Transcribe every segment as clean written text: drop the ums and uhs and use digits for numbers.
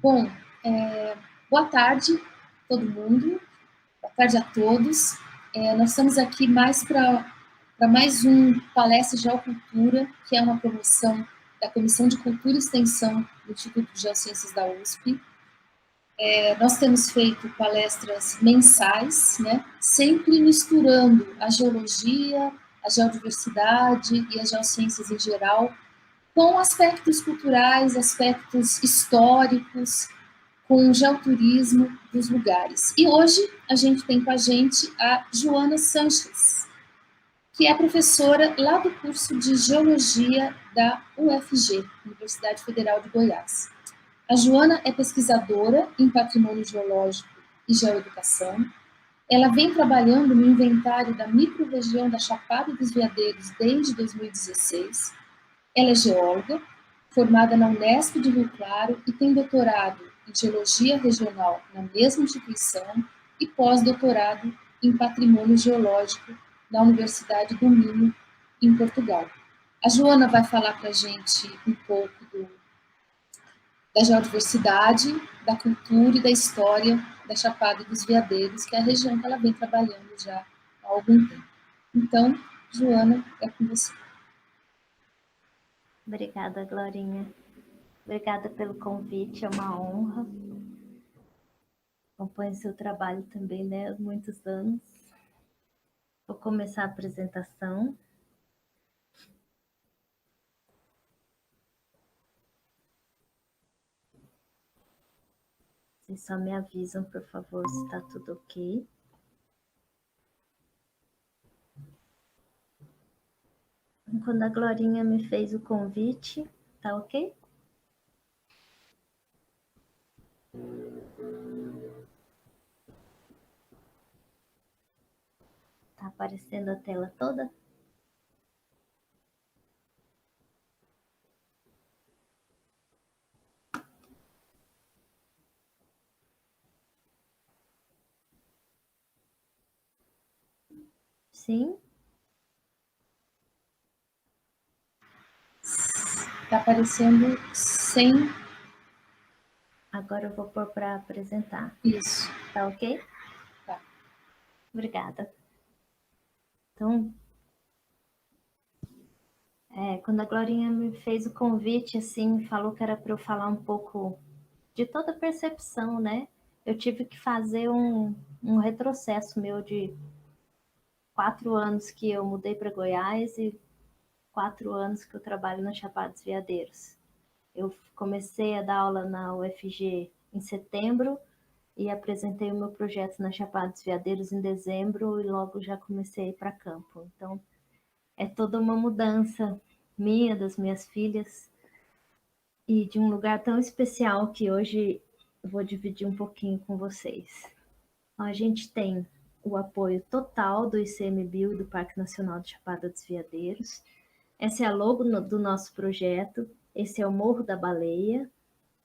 Bom, boa tarde todo mundo, boa tarde a todos. Nós estamos aqui mais para mais um Palestra Geocultura, que é uma promoção da Comissão de Cultura e Extensão do Instituto de Geociências da USP. Nós temos feito palestras mensais, né, sempre misturando a geologia, a geodiversidade e as geociências em geral, com aspectos culturais, aspectos históricos, com o geoturismo dos lugares. E hoje a gente tem com a gente a Joana Sanches, que é professora lá do curso de Geologia da UFG, Universidade Federal de Goiás. A Joana é pesquisadora em patrimônio geológico e geoeducação. Ela vem trabalhando no inventário da microrregião da Chapada dos Veadeiros desde 2016. Ela é geóloga, formada na Unesp de Rio Claro e tem doutorado em Geologia Regional na mesma instituição e pós-doutorado em Patrimônio Geológico na Universidade do Minho, em Portugal. A Joana vai falar para a gente um pouco da geodiversidade, da cultura e da história da Chapada dos Veadeiros, que é a região que ela vem trabalhando já há algum tempo. Então, Joana, é com você. Obrigada, Glorinha. Obrigada pelo convite, é uma honra. Acompanho seu trabalho também, né, há muitos anos. Vou começar a apresentação. Vocês só me avisam, por favor, se está tudo ok. Quando a Glorinha me fez o convite, tá ok? Tá aparecendo a tela toda? Sim? Está aparecendo sem. Agora eu vou pôr para apresentar. Isso. Tá ok? Tá. Obrigada. Então, quando a Glorinha me fez o convite, assim, falou que era para eu falar um pouco de toda a percepção, né? Eu tive que fazer um retrocesso meu de 4 anos que eu mudei para Goiás e 4 anos que eu trabalho na Chapada dos Veadeiros. Eu comecei a dar aula na UFG em setembro e apresentei o meu projeto na Chapada dos Veadeiros em dezembro e logo já comecei a ir para campo. Então, é toda uma mudança minha, das minhas filhas e de um lugar tão especial que hoje eu vou dividir um pouquinho com vocês. A gente tem o apoio total do ICMBio e do Parque Nacional de Chapada dos Veadeiros. Essa é a logo do nosso projeto. Esse é o Morro da Baleia,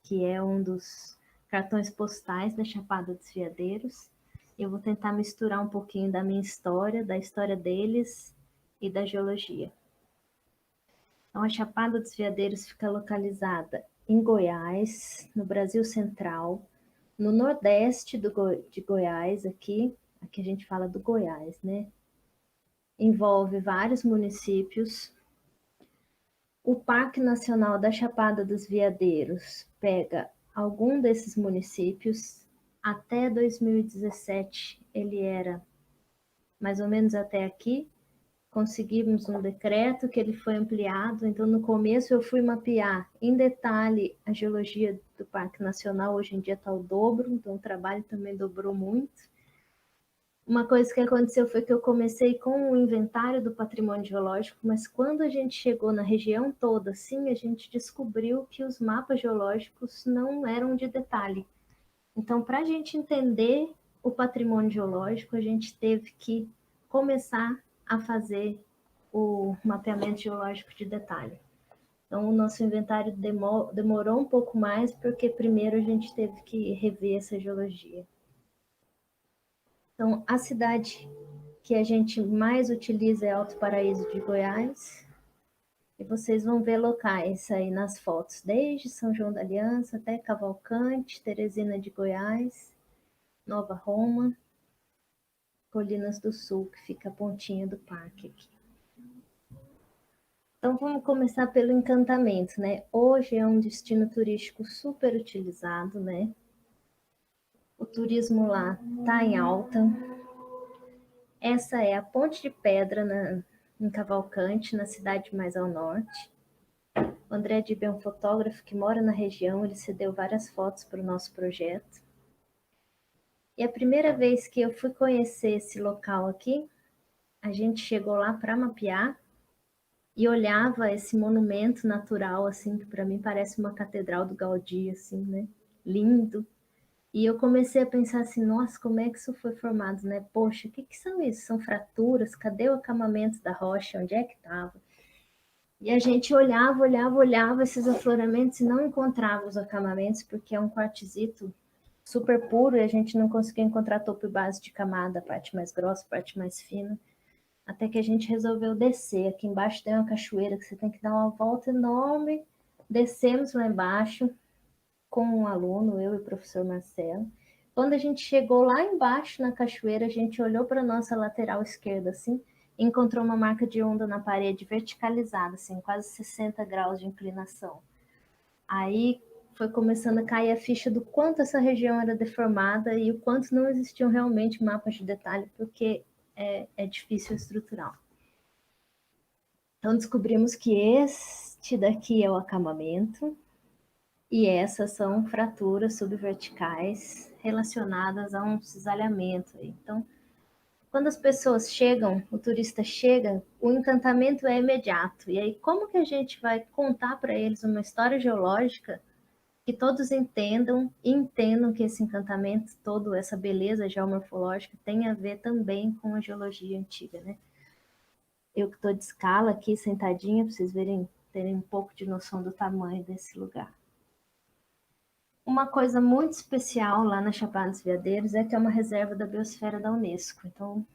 que é um dos cartões postais da Chapada dos Veadeiros. Eu vou tentar misturar um pouquinho da minha história, da história deles e da geologia. Então, a Chapada dos Veadeiros fica localizada em Goiás, no Brasil Central, no nordeste de Goiás, aqui a gente fala do Goiás, né? Envolve vários municípios. O Parque Nacional da Chapada dos Veadeiros pega algum desses municípios. Até 2017 ele era mais ou menos até aqui. Conseguimos um decreto que ele foi ampliado, então no começo eu fui mapear em detalhe a geologia do Parque Nacional, hoje em dia está o dobro, então o trabalho também dobrou muito. Uma coisa que aconteceu foi que eu comecei com o inventário do patrimônio geológico, mas quando a gente chegou na região toda, sim, a gente descobriu que os mapas geológicos não eram de detalhe. Então, para a gente entender o patrimônio geológico, a gente teve que começar a fazer o mapeamento geológico de detalhe. Então, o nosso inventário demorou um pouco mais, porque primeiro a gente teve que rever essa geologia. Então, a cidade que a gente mais utiliza é Alto Paraíso de Goiás. E vocês vão ver locais aí nas fotos, desde São João da Aliança até Cavalcante, Teresina de Goiás, Nova Roma, Colinas do Sul, que fica a pontinha do parque aqui. Então vamos começar pelo encantamento, né? Hoje é um destino turístico super utilizado, né? O turismo lá está em alta. Essa é a Ponte de Pedra em Cavalcante, na cidade mais ao norte. O André Dib é um fotógrafo que mora na região, ele cedeu várias fotos para o nosso projeto. E a primeira vez que eu fui conhecer esse local aqui, a gente chegou lá para mapear e olhava esse monumento natural, assim, que para mim parece uma catedral do Gaudí, assim, né? Lindo. E eu comecei a pensar assim, nossa, como é que isso foi formado, né? Poxa, o que são isso? São fraturas? Cadê o acamamento da rocha? Onde é que estava? E a gente olhava esses afloramentos e não encontrava os acamamentos, porque é um quartzito super puro e a gente não conseguia encontrar topo e base de camada, parte mais grossa, parte mais fina. Até que a gente resolveu descer. Aqui embaixo tem uma cachoeira que você tem que dar uma volta enorme. Descemos lá embaixo com um aluno, eu e o professor Marcelo. Quando a gente chegou lá embaixo na cachoeira, a gente olhou para a nossa lateral esquerda, assim, e encontrou uma marca de onda na parede verticalizada, assim, quase 60 graus de inclinação. Aí foi começando a cair a ficha do quanto essa região era deformada e o quanto não existiam realmente mapas de detalhe, porque é difícil estrutural. Então descobrimos que este daqui é o acamamento, e essas são fraturas subverticais relacionadas a um cisalhamento. Então, quando as pessoas chegam, o turista chega, o encantamento é imediato. E aí, como que a gente vai contar para eles uma história geológica que todos entendam e entendam que esse encantamento, toda essa beleza geomorfológica tem a ver também com a geologia antiga, né? Eu que estou de escala aqui, sentadinha, para vocês terem um pouco de noção do tamanho desse lugar. Uma coisa muito especial lá na Chapada dos Veadeiros é que é uma reserva da biosfera da Unesco, então,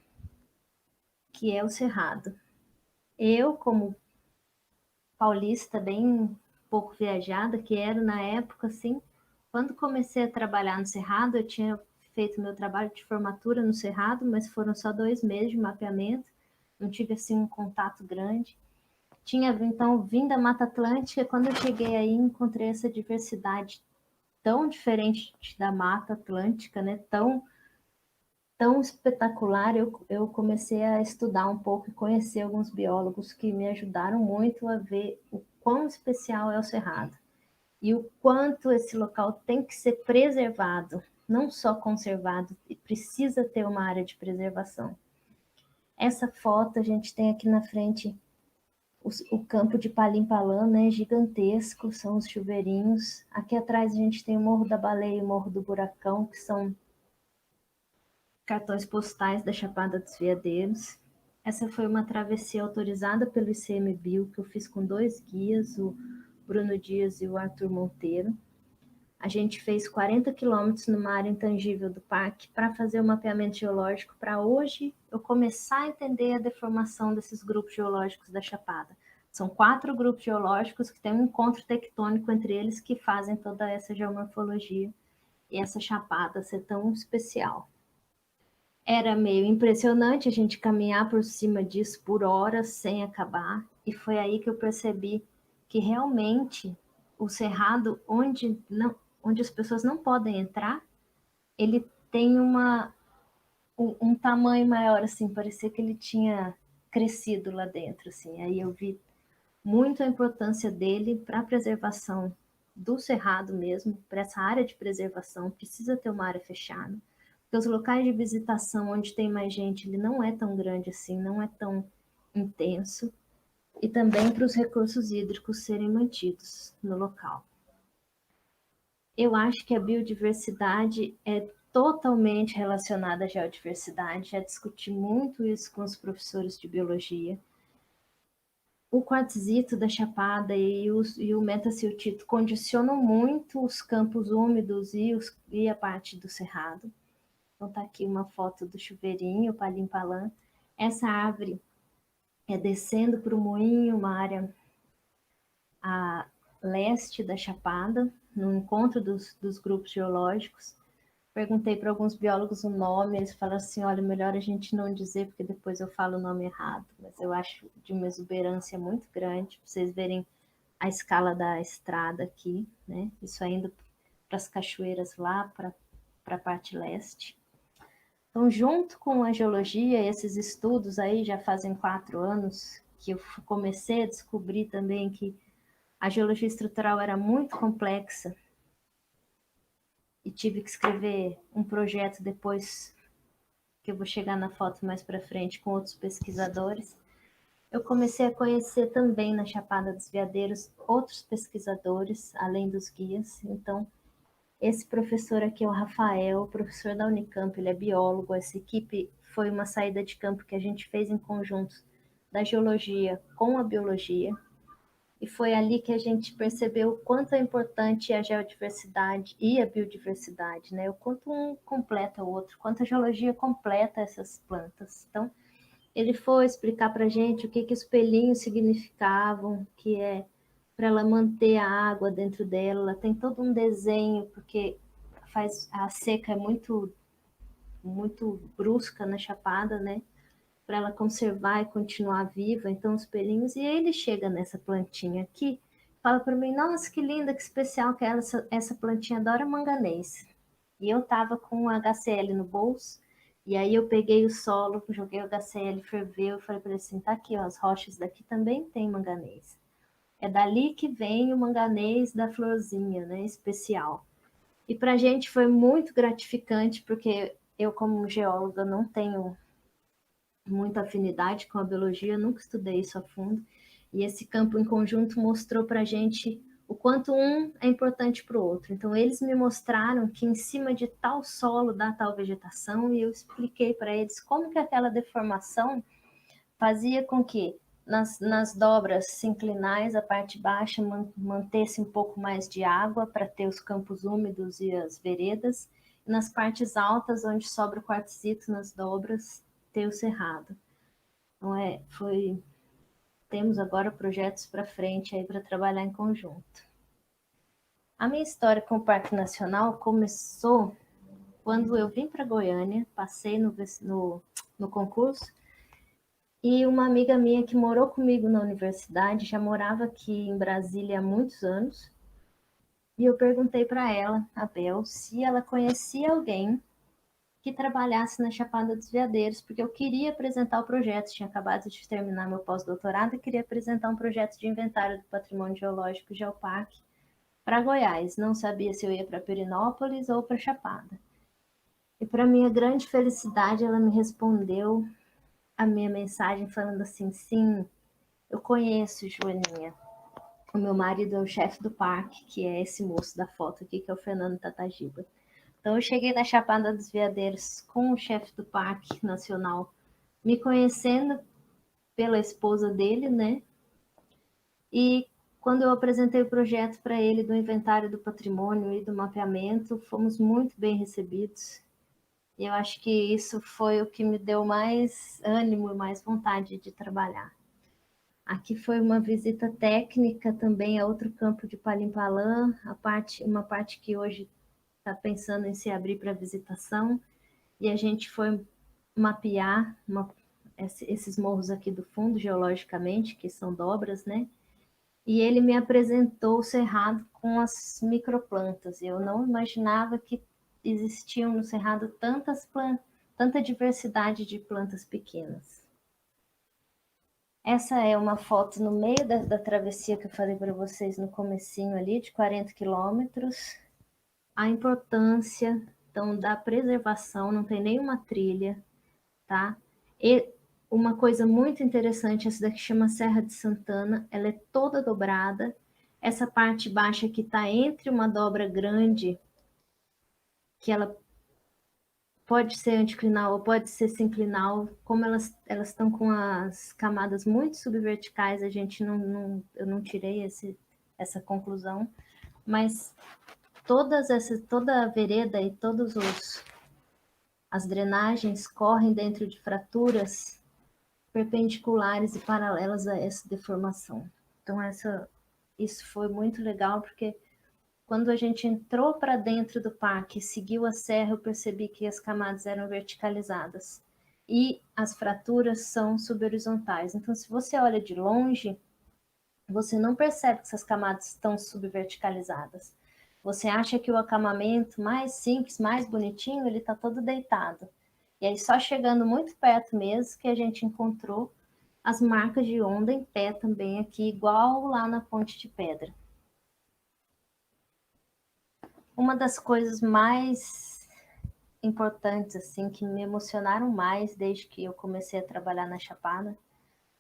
que é o Cerrado. Eu, como paulista bem pouco viajada, que era na época, assim, quando comecei a trabalhar no Cerrado, eu tinha feito meu trabalho de formatura no Cerrado, mas foram só 2 meses de mapeamento, não tive, assim, um contato grande. Tinha, então, vindo da Mata Atlântica, quando eu cheguei aí, encontrei essa diversidade tão diferente da Mata Atlântica, né? Tão espetacular, eu comecei a estudar um pouco e conhecer alguns biólogos que me ajudaram muito a ver o quão especial é o Cerrado e o quanto esse local tem que ser preservado, não só conservado, e precisa ter uma área de preservação. Essa foto a gente tem aqui na frente o campo de Palim-Palam, né, gigantesco, são os chuveirinhos. Aqui atrás a gente tem o Morro da Baleia e o Morro do Buracão, que são cartões postais da Chapada dos Veadeiros. Essa foi uma travessia autorizada pelo ICMBio, que eu fiz com 2 guias, o Bruno Dias e o Arthur Monteiro. A gente fez 40 quilômetros numa área intangível do parque para fazer o mapeamento geológico, para hoje eu começar a entender a deformação desses grupos geológicos da Chapada. São 4 grupos geológicos que têm um encontro tectônico entre eles que fazem toda essa geomorfologia e essa chapada ser tão especial. Era meio impressionante a gente caminhar por cima disso por horas sem acabar, e foi aí que eu percebi que realmente o cerrado, onde as pessoas não podem entrar, ele tem um tamanho maior, assim, parecia que ele tinha crescido lá dentro, assim. Aí eu vi muito a importância dele para a preservação do cerrado mesmo, para essa área de preservação, precisa ter uma área fechada. Porque os locais de visitação onde tem mais gente, ele não é tão grande assim, não é tão intenso, e também para os recursos hídricos serem mantidos no local. Eu acho que a biodiversidade é totalmente relacionada à geodiversidade, já discuti muito isso com os professores de biologia. O quartzito da Chapada e o metaciltito condicionam muito os campos úmidos e a parte do cerrado. Então tá aqui uma foto do chuveirinho, o Palim-Palam. Essa árvore é descendo para o moinho, uma área a leste da Chapada, no encontro dos grupos geológicos. Perguntei para alguns biólogos o nome, eles falaram assim, olha, melhor a gente não dizer, porque depois eu falo o nome errado. Mas eu acho de uma exuberância muito grande, para vocês verem a escala da estrada aqui, né? Isso ainda para as cachoeiras lá, para a parte leste. Então, junto com a geologia, esses estudos aí já fazem 4 anos que eu comecei a descobrir também que a geologia estrutural era muito complexa e tive que escrever um projeto depois, que eu vou chegar na foto mais para frente, com outros pesquisadores. Eu comecei a conhecer também na Chapada dos Veadeiros outros pesquisadores, além dos guias. Então, esse professor aqui é o Rafael, professor da Unicamp, ele é biólogo. Essa equipe foi uma saída de campo que a gente fez em conjunto da geologia com a biologia. E foi ali que a gente percebeu o quanto é importante a geodiversidade e a biodiversidade, né? O quanto um completa o outro, quanto a geologia completa essas plantas. Então, ele foi explicar para a gente o que os pelinhos significavam, que é para ela manter a água dentro dela. Ela tem todo um desenho, porque a seca é muito brusca na chapada, né? Para ela conservar e continuar viva, então os pelinhos, e aí ele chega nessa plantinha aqui, fala para mim, nossa, que linda, que especial que é essa plantinha, adora manganês. E eu tava com o HCl no bolso, e aí eu peguei o solo, joguei o HCl, ferveu, e falei para ele assim, tá aqui, ó, as rochas daqui também tem manganês. É dali que vem o manganês da florzinha, né, especial. E para a gente foi muito gratificante, porque eu, como geóloga, não tenho muita afinidade com a biologia, nunca estudei isso a fundo, e esse campo em conjunto mostrou para a gente o quanto um é importante para o outro. Então, eles me mostraram que em cima de tal solo dá tal vegetação, e eu expliquei para eles como que aquela deformação fazia com que nas dobras sinclinais, a parte baixa mantesse um pouco mais de água para ter os campos úmidos e as veredas, e nas partes altas, onde sobra o quartzito nas dobras, ter o cerrado. Então, temos agora projetos para frente aí para trabalhar em conjunto. A minha história com o Parque Nacional começou quando eu vim para Goiânia, passei no concurso, e uma amiga minha que morou comigo na universidade, já morava aqui em Brasília há muitos anos, e eu perguntei para ela, a Bel, se ela conhecia alguém que trabalhasse na Chapada dos Veadeiros, porque eu queria apresentar o projeto, tinha acabado de terminar meu pós-doutorado e queria apresentar um projeto de inventário do patrimônio geológico Geoparque para Goiás. Não sabia se eu ia para Perinópolis ou para Chapada. E para minha grande felicidade, ela me respondeu a minha mensagem falando assim, sim, eu conheço Joaninha. O meu marido é o chefe do parque, que é esse moço da foto aqui, que é o Fernando Tatagiba. Então, eu cheguei na Chapada dos Veadeiros com o chefe do Parque Nacional, me conhecendo pela esposa dele, né? E quando eu apresentei o projeto para ele do inventário do patrimônio e do mapeamento, fomos muito bem recebidos. E eu acho que isso foi o que me deu mais ânimo e mais vontade de trabalhar. Aqui foi uma visita técnica também a outro campo de Palimpalã, uma parte que hoje está pensando em se abrir para visitação, e a gente foi mapear esses morros aqui do fundo, geologicamente, que são dobras, né? E ele me apresentou o cerrado com as microplantas. Eu não imaginava que existiam no cerrado tanta diversidade de plantas pequenas. Essa é uma foto no meio da travessia que eu falei para vocês no comecinho ali, de 40 quilômetros. A importância, então, da preservação, não tem nenhuma trilha, tá? E uma coisa muito interessante, essa daqui chama Serra de Santana, ela é toda dobrada. Essa parte baixa que está entre uma dobra grande, que ela pode ser anticlinal ou pode ser sinclinal, como elas estão com as camadas muito subverticais, a gente eu não tirei essa conclusão, mas toda a vereda e as drenagens correm dentro de fraturas perpendiculares e paralelas a essa deformação. Então, essa isso foi muito legal, porque quando a gente entrou para dentro do parque e seguiu a serra, eu percebi que as camadas eram verticalizadas e as fraturas são subhorizontais. Então, se você olha de longe, você não percebe que essas camadas estão subverticalizadas. Você acha que o acamamento mais simples, mais bonitinho, ele está todo deitado. E aí, só chegando muito perto mesmo, que a gente encontrou as marcas de onda em pé também aqui, igual lá na Ponte de Pedra. Uma das coisas mais importantes, assim, que me emocionaram mais desde que eu comecei a trabalhar na Chapada,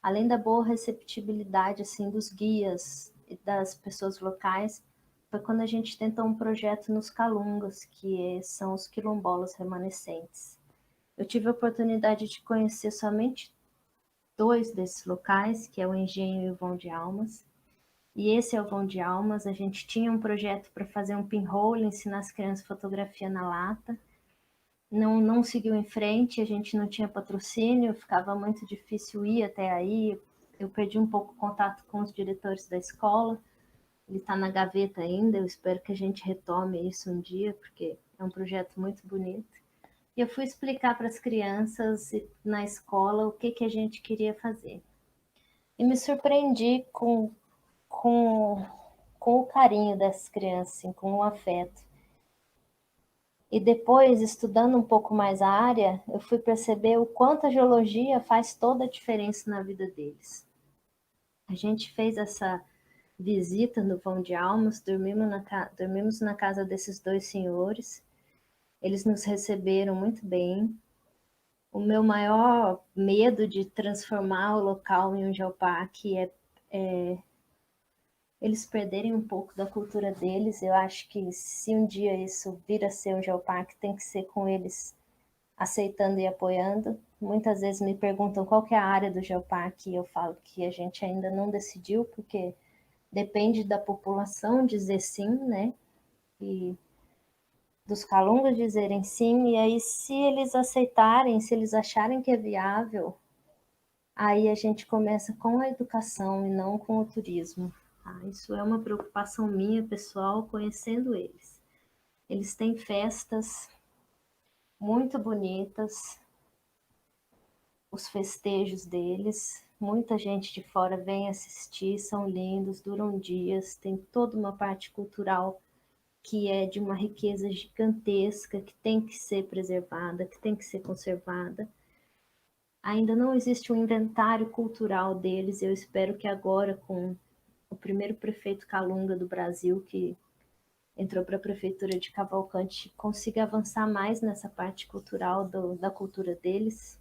além da boa receptibilidade, assim, dos guias e das pessoas locais, foi quando a gente tentou um projeto nos Calungas, que são os quilombolas remanescentes. Eu tive a oportunidade de conhecer somente 2 desses locais, que é o Engenho e o Vão de Almas. E esse é o Vão de Almas. A gente tinha um projeto para fazer um pinhole, ensinar as crianças fotografia na lata. Não seguiu em frente, a gente não tinha patrocínio, ficava muito difícil ir até aí. Eu perdi um pouco o contato com os diretores da escola. Ele está na gaveta ainda, eu espero que a gente retome isso um dia, porque é um projeto muito bonito. E eu fui explicar para as crianças na escola o que a gente queria fazer. E me surpreendi com, com o carinho dessas crianças, assim, com o afeto. E depois, estudando um pouco mais a área, eu fui perceber o quanto a geologia faz toda a diferença na vida deles. A gente fez essa visita no Vão de Almas, dormimos na casa desses 2 senhores. Eles nos receberam muito bem. O meu maior medo de transformar o local em um geoparque é eles perderem um pouco da cultura deles. Eu acho que se um dia isso vir a ser um geoparque, tem que ser com eles aceitando e apoiando. Muitas vezes me perguntam qual que é a área do geoparque e eu falo que a gente ainda não decidiu, porque depende da população dizer sim, né? E dos calungas dizerem sim, e aí se eles aceitarem, se eles acharem que é viável, aí a gente começa com a educação e não com o turismo. Isso é uma preocupação minha, pessoal, conhecendo eles. Eles têm festas muito bonitas, os festejos deles. Muita gente de fora vem assistir, são lindos, duram dias, tem toda uma parte cultural que é de uma riqueza gigantesca, que tem que ser preservada, que tem que ser conservada. Ainda não existe um inventário cultural deles, eu espero que agora, com o primeiro prefeito Calunga do Brasil, que entrou para a prefeitura de Cavalcante, consiga avançar mais nessa parte cultural da cultura deles.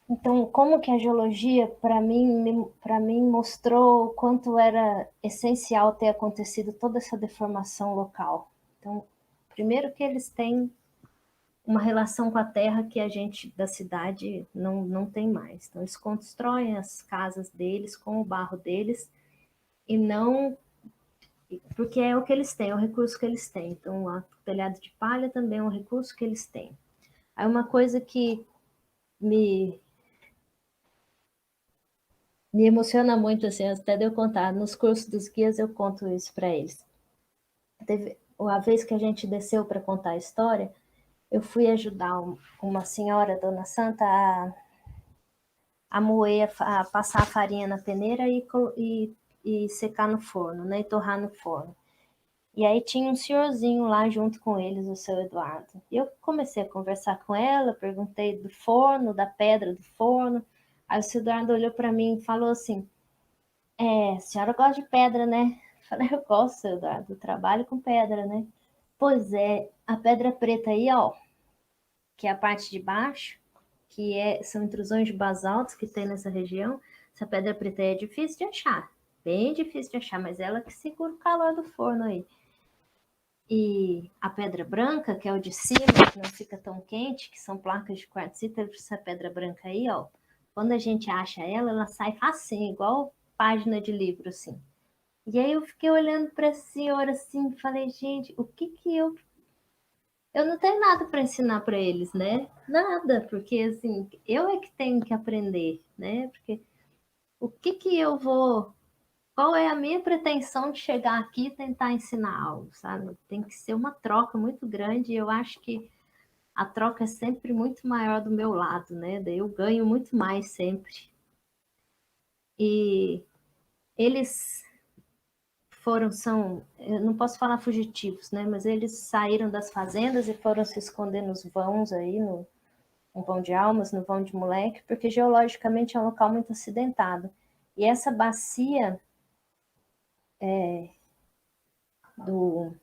Então, como que a geologia, para mim mostrou o quanto era essencial ter acontecido toda essa deformação local. Então, primeiro que eles têm uma relação com a terra que a gente da cidade não tem mais. Então, eles constroem as casas deles com o barro deles e não... Porque é o que eles têm, é o recurso que eles têm. Então, o telhado de palha também é um recurso que eles têm. Aí, uma coisa que me emociona muito, assim, até de eu contar. Nos cursos dos guias eu conto isso para eles. Teve uma vez que a gente desceu para contar a história, eu fui ajudar uma senhora, Dona Santa, a moer, a passar a farinha na peneira e secar no forno, né, e torrar no forno. E aí tinha um senhorzinho lá junto com eles, o seu Eduardo. E eu comecei a conversar com ela, perguntei do forno, da pedra do forno. Aí o seu Eduardo olhou para mim e falou assim: a senhora gosta de pedra, né? Eu falei: eu gosto, seu Eduardo, eu trabalho com pedra, né? Pois é, a pedra preta aí, ó, que é a parte de baixo, são intrusões de basaltos que tem nessa região. Essa pedra preta aí é difícil de achar, bem difícil de achar, mas ela que segura o calor do forno aí. E a pedra branca, que é o de cima, que não fica tão quente, que são placas de quartzita, essa pedra branca aí, ó, quando a gente acha ela, ela sai facinho, igual página de livro, assim. E aí eu fiquei olhando para esse senhor assim, falei: gente, o que que eu não tenho nada para ensinar para eles, né? Nada, porque assim, eu é que tenho que aprender, né? Porque o que que eu vou qual é a minha pretensão de chegar aqui e tentar ensinar algo, sabe? Tem que ser uma troca muito grande e eu acho que a troca é sempre muito maior do meu lado, né? Daí eu ganho muito mais sempre. E eles eu não posso falar fugitivos, né? Mas eles saíram das fazendas e foram se esconder nos vãos aí, no vão de Almas, no vão de Moleque, porque geologicamente é um local muito acidentado. E essa bacia do,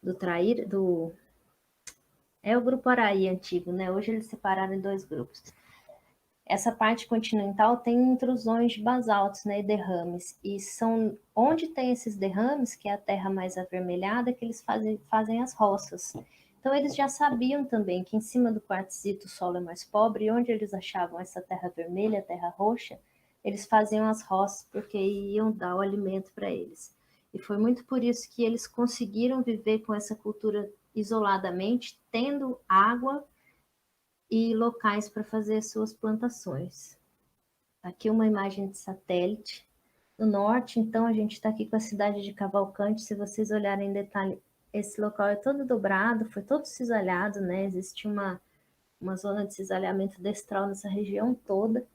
do Traíra, é o grupo Araí antigo, né? Hoje eles separaram em dois grupos. Essa parte continental tem intrusões de basaltos, né, e derrames, e são onde tem esses derrames, que é a terra mais avermelhada, que eles fazem as roças. Então eles já sabiam também que em cima do quartzito o solo é mais pobre, e onde eles achavam essa terra vermelha, terra roxa, eles faziam as roças porque iam dar o alimento para eles. E foi muito por isso que eles conseguiram viver com essa cultura isoladamente, tendo água e locais para fazer suas plantações. Aqui uma imagem de satélite. No norte, então, a gente está aqui com a cidade de Cavalcante. Se vocês olharem em detalhe, esse local é todo dobrado, foi todo cisalhado, né? Existe uma zona de cisalhamento destral nessa região toda.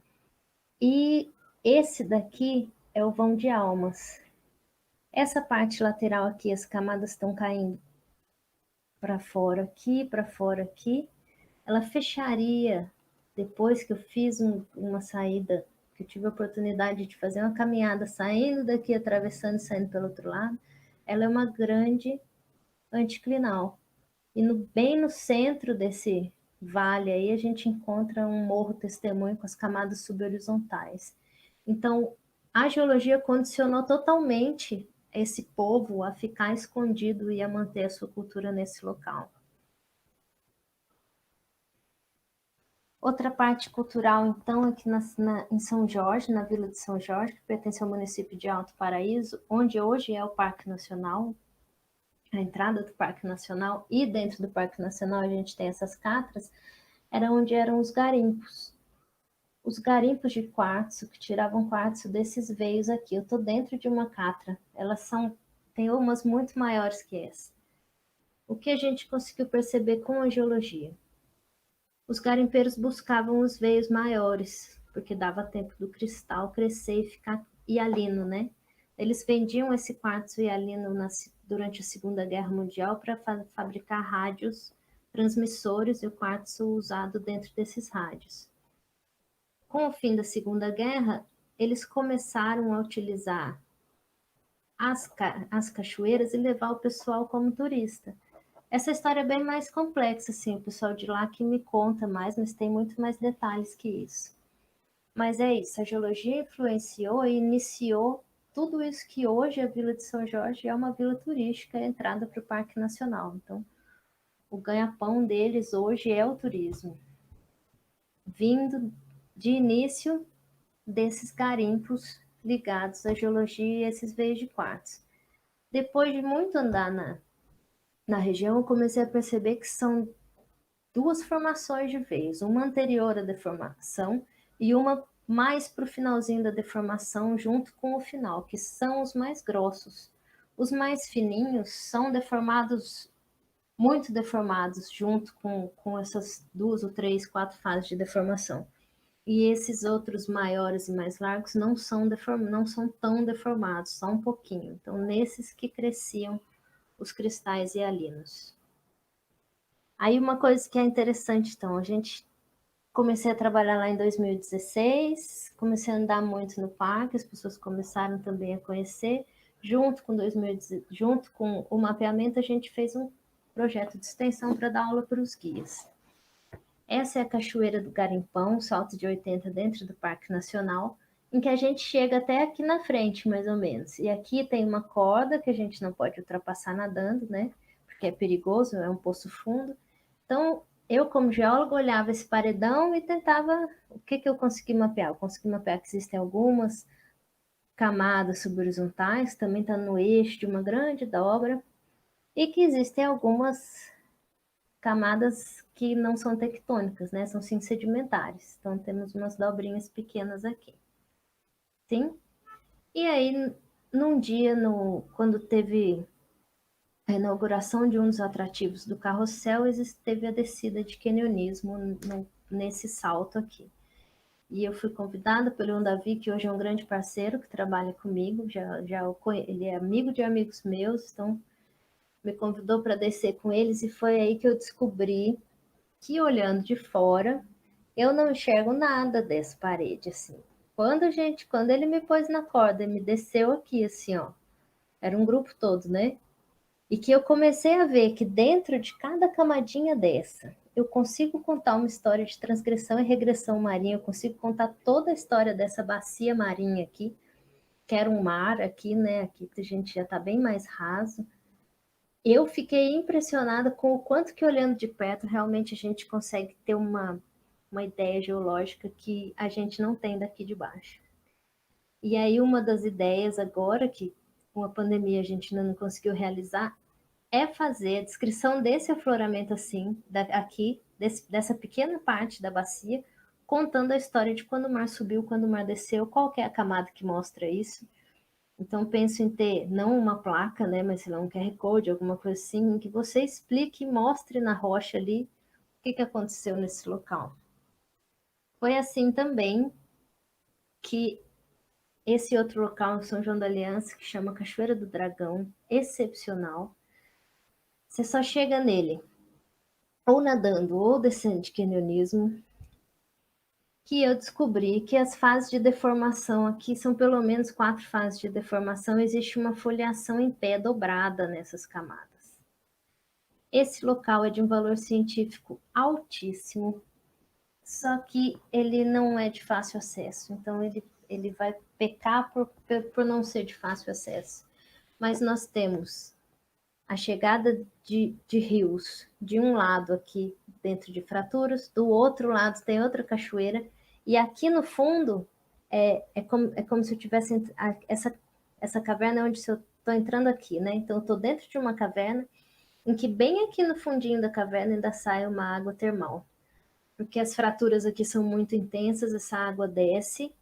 E esse daqui é o vão de Almas. Essa parte lateral aqui, as camadas estão caindo para fora aqui. Ela fecharia depois que eu fiz uma saída, que eu tive a oportunidade de fazer uma caminhada saindo daqui, atravessando e saindo pelo outro lado. Ela é uma grande anticlinal. E bem no centro desse vale aí a gente encontra um morro testemunho com as camadas subhorizontais. Então, a geologia condicionou totalmente esse povo a ficar escondido e a manter a sua cultura nesse local. Outra parte cultural, então, aqui em São Jorge, na Vila de São Jorge, que pertence ao município de Alto Paraíso, onde hoje é o Parque Nacional, a entrada do Parque Nacional, e dentro do Parque Nacional a gente tem essas catras, era onde eram os garimpos. Os garimpos de quartzo, que tiravam quartzo desses veios aqui. Eu estou dentro de uma catra, tem umas muito maiores que essa. O que a gente conseguiu perceber com a geologia? Os garimpeiros buscavam os veios maiores, porque dava tempo do cristal crescer e ficar hialino, né? Eles vendiam esse quartzo hialino durante a Segunda Guerra Mundial para fabricar rádios transmissores e o quartzo usado dentro desses rádios. Com o fim da Segunda Guerra, eles começaram a utilizar as cachoeiras e levar o pessoal como turista. Essa história é bem mais complexa, assim, o pessoal de lá que me conta mais, mas tem muito mais detalhes que isso. Mas é isso, a geologia influenciou e iniciou tudo isso que hoje a Vila de São Jorge é uma vila turística, entrada para o Parque Nacional. Então, o ganha-pão deles hoje é o turismo, vindo de início desses garimpos ligados à geologia e esses veios de quartzo. Depois de muito andar na região, eu comecei a perceber que são duas formações de veios, uma anterior à deformação e uma mais para o finalzinho da deformação, junto com o final, que são os mais grossos. Os mais fininhos são deformados, muito deformados, junto com essas 2 ou 3, 4 fases de deformação. E esses outros maiores e mais largos não são tão deformados, só um pouquinho. Então, nesses que cresciam os cristais hialinos. Aí uma coisa que é interessante, então, comecei a trabalhar lá em 2016, comecei a andar muito no parque, as pessoas começaram também a conhecer. Junto com o mapeamento, a gente fez um projeto de extensão para dar aula para os guias. Essa é a Cachoeira do Garimpão, salto de 80 dentro do Parque Nacional, em que a gente chega até aqui na frente, mais ou menos. E aqui tem uma corda que a gente não pode ultrapassar nadando, né? Porque é perigoso, é um poço fundo. Então, eu, como geólogo, olhava esse paredão e tentava... O que eu consegui mapear? Eu consegui mapear que existem algumas camadas subhorizontais, também está no eixo de uma grande dobra, e que existem algumas camadas que não são tectônicas, né? São sim sedimentares. Então, temos umas dobrinhas pequenas aqui. Sim? E aí, num dia, quando teve a inauguração de um dos atrativos do Carrossel, teve a descida de canionismo nesse salto aqui. E eu fui convidada pelo Leon Davi, que hoje é um grande parceiro, que trabalha comigo, ele é amigo de amigos meus, então me convidou para descer com eles, e foi aí que eu descobri que, olhando de fora, eu não enxergo nada dessa parede, assim. Quando ele me pôs na corda e me desceu aqui, assim, ó, era um grupo todo, né? E que eu comecei a ver que dentro de cada camadinha dessa, eu consigo contar uma história de transgressão e regressão marinha, eu consigo contar toda a história dessa bacia marinha aqui, que era um mar aqui, né? Aqui a gente já está bem mais raso. Eu fiquei impressionada com o quanto que, olhando de perto, realmente a gente consegue ter uma ideia geológica que a gente não tem daqui de baixo. E aí uma das ideias agora, que com a pandemia a gente ainda não conseguiu realizar, é fazer a descrição desse afloramento assim, aqui, dessa pequena parte da bacia, contando a história de quando o mar subiu, quando o mar desceu, qual que é a camada que mostra isso. Então, penso em ter, não uma placa, né, mas sei lá, um QR Code, alguma coisa assim, em que você explique e mostre na rocha ali o que aconteceu nesse local. Foi assim também que esse outro local em São João da Aliança, que chama Cachoeira do Dragão, excepcional, você só chega nele ou nadando ou descendo de canionismo, que eu descobri que as fases de deformação aqui são pelo menos 4 fases de deformação, existe uma foliação em pé dobrada nessas camadas. Esse local é de um valor científico altíssimo, só que ele não é de fácil acesso, então ele vai pecar por não ser de fácil acesso. Mas nós temos a chegada de rios de um lado aqui dentro de fraturas, do outro lado tem outra cachoeira, e aqui no fundo é como se eu tivesse essa caverna onde eu estou entrando aqui, né? Então eu estou dentro de uma caverna em que bem aqui no fundinho da caverna ainda sai uma água termal, porque as fraturas aqui são muito intensas, essa água desce,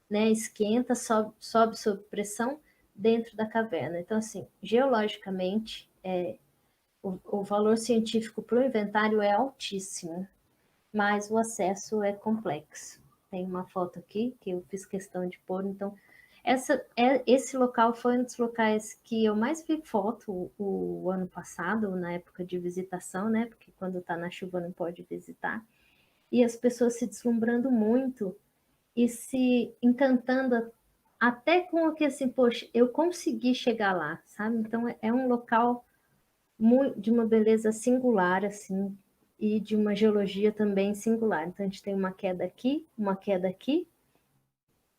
né, esquenta, sobe sob pressão dentro da caverna. Então, assim, geologicamente, o valor científico para o inventário é altíssimo, mas o acesso é complexo. Tem uma foto aqui que eu fiz questão de pôr, então esse local foi um dos locais que eu mais vi foto o ano passado, na época de visitação, né? Porque quando está na chuva não pode visitar. E as pessoas se deslumbrando muito e se encantando até com o que assim, poxa, eu consegui chegar lá, sabe? Então é um local de uma beleza singular, assim, e de uma geologia também singular. Então a gente tem uma queda aqui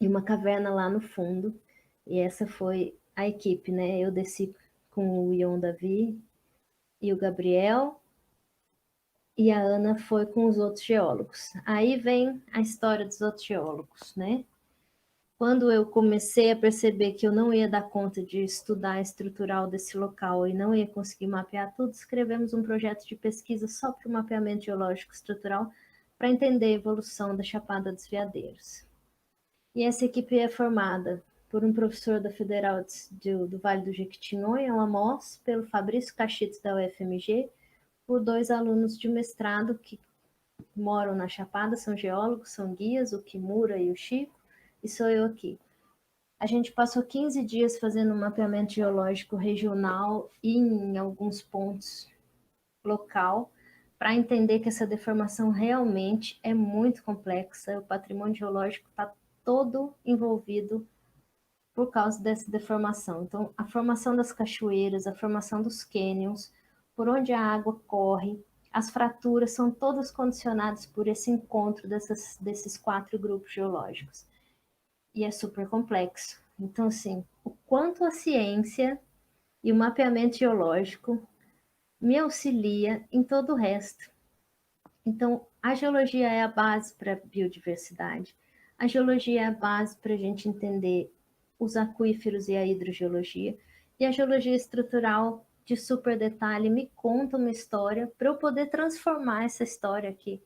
e uma caverna lá no fundo. E essa foi a equipe, né? Eu desci com o Ion Davi e o Gabriel, e a Ana foi com os outros geólogos. Aí vem a história dos outros geólogos, né? Quando eu comecei a perceber que eu não ia dar conta de estudar a estrutural desse local e não ia conseguir mapear tudo, escrevemos um projeto de pesquisa só para o mapeamento geológico estrutural para entender a evolução da Chapada dos Veadeiros. E essa equipe é formada por um professor da Federal do Vale do Jequitinhonha, o Amos, pelo Fabrício Cachitz, da UFMG, por 2 alunos de mestrado que moram na Chapada, são geólogos, são guias, o Kimura e o Chico, e sou eu aqui. A gente passou 15 dias fazendo um mapeamento geológico regional e em alguns pontos local, para entender que essa deformação realmente é muito complexa, o patrimônio geológico está todo envolvido por causa dessa deformação. Então, a formação das cachoeiras, a formação dos cânions, por onde a água corre, as fraturas são todas condicionadas por esse encontro desses 4 grupos geológicos. E é super complexo. Então, assim, o quanto a ciência e o mapeamento geológico me auxilia em todo o resto. Então, a geologia é a base para a biodiversidade. A geologia é a base para a gente entender os aquíferos e a hidrogeologia. E a geologia estrutural, de super detalhe, me conta uma história para eu poder transformar essa história aqui.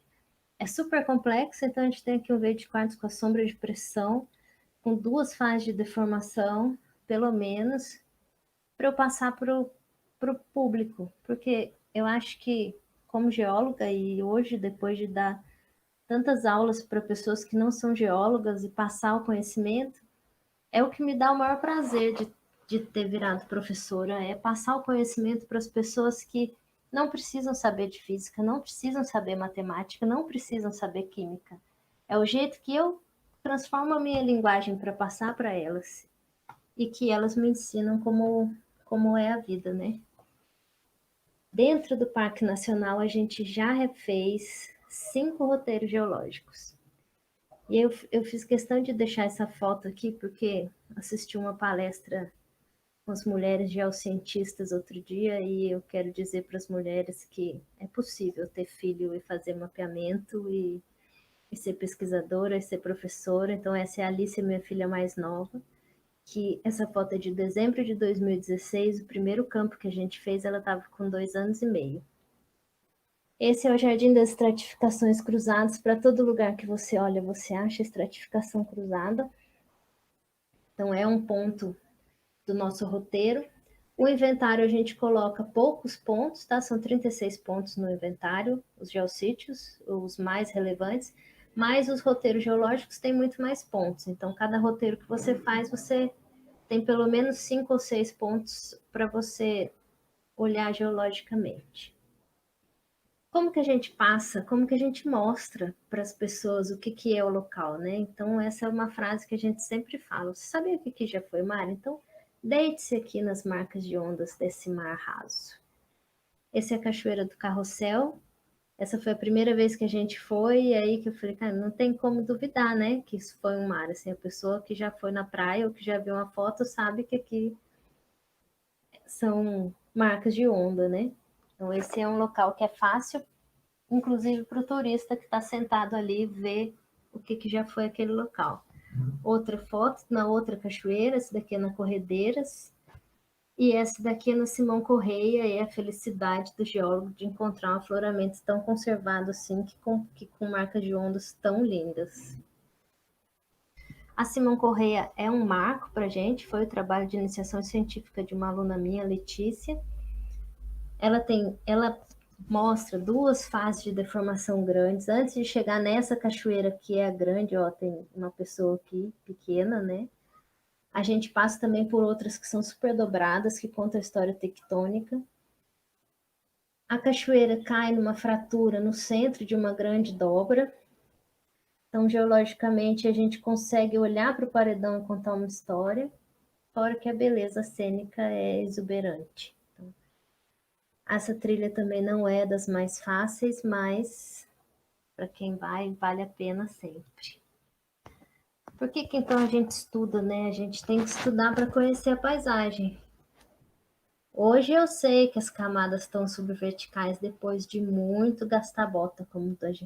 É super complexa, então a gente tem aqui um veio de quartzo com a sombra de pressão, com 2 fases de deformação, pelo menos, para eu passar para o público, porque eu acho que, como geóloga, e hoje, depois de dar tantas aulas para pessoas que não são geólogas e passar o conhecimento, é o que me dá o maior prazer de ter virado professora, é passar o conhecimento para as pessoas que não precisam saber de física, não precisam saber matemática, não precisam saber química. É o jeito que eu transformo a minha linguagem para passar para elas e que elas me ensinam como é a vida, né? Dentro do Parque Nacional, a gente já refez 5 roteiros geológicos. E eu fiz questão de deixar essa foto aqui, porque assisti uma palestra com as mulheres geocientistas outro dia, e eu quero dizer para as mulheres que é possível ter filho e fazer mapeamento, e ser pesquisadora, e ser professora. Então, essa é a Alice, minha filha mais nova, que essa foto é de dezembro de 2016, o primeiro campo que a gente fez, ela estava com 2 anos e meio. Esse é o Jardim das Estratificações Cruzadas. Para todo lugar que você olha, você acha estratificação cruzada. Então, é um ponto do nosso roteiro. O inventário a gente coloca poucos pontos, tá? São 36 pontos no inventário, os geossítios, os mais relevantes, mas os roteiros geológicos têm muito mais pontos. Então, cada roteiro que você faz, você tem pelo menos 5 ou 6 pontos para você olhar geologicamente. Como que a gente passa, como que a gente mostra para as pessoas o que é o local, né? Então, essa é uma frase que a gente sempre fala. Você sabia o que já foi mar? Então, deite-se aqui nas marcas de ondas desse mar raso. Essa é a Cachoeira do Carrossel. Essa foi a primeira vez que a gente foi, e aí que eu falei, cara, não tem como duvidar, né? Que isso foi um mar. Assim, a pessoa que já foi na praia ou que já viu uma foto sabe que aqui são marcas de onda, né? Então, esse é um local que é fácil, inclusive para o turista que está sentado ali, ver o que já foi aquele local. Outra foto na outra cachoeira, essa daqui é na Corredeiras, e essa daqui é na Simão Correia, e é a felicidade do geólogo de encontrar um afloramento tão conservado assim, que com marcas de ondas tão lindas. A Simão Correia é um marco para a gente, foi o trabalho de iniciação científica de uma aluna minha, Letícia. Ela mostra 2 fases de deformação grandes. Antes de chegar nessa cachoeira que é a grande, ó, tem uma pessoa aqui pequena, né? A gente passa também por outras que são super dobradas, que contam a história tectônica. A cachoeira cai numa fratura no centro de uma grande dobra. Então, geologicamente, a gente consegue olhar para o paredão e contar uma história, fora que a beleza cênica é exuberante. Então, essa trilha também não é das mais fáceis, mas para quem vai, vale a pena sempre. Por que então a gente estuda, né? A gente tem que estudar para conhecer a paisagem. Hoje eu sei que as camadas estão subverticais depois de muito gastar bota,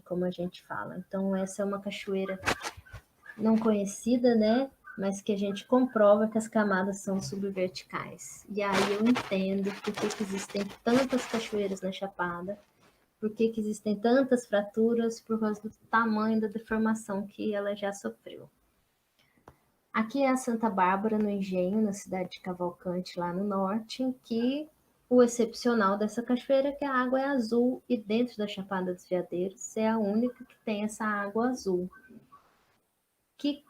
como a gente fala. Então, essa é uma cachoeira não conhecida, né? Mas que a gente comprova que as camadas são subverticais. E aí eu entendo por que existem tantas cachoeiras na Chapada, por que existem tantas fraturas, por causa do tamanho da deformação que ela já sofreu. Aqui é a Santa Bárbara, no Engenho, na cidade de Cavalcante, lá no norte, que o excepcional dessa cachoeira é que a água é azul, e dentro da Chapada dos Veadeiros é a única que tem essa água azul, que,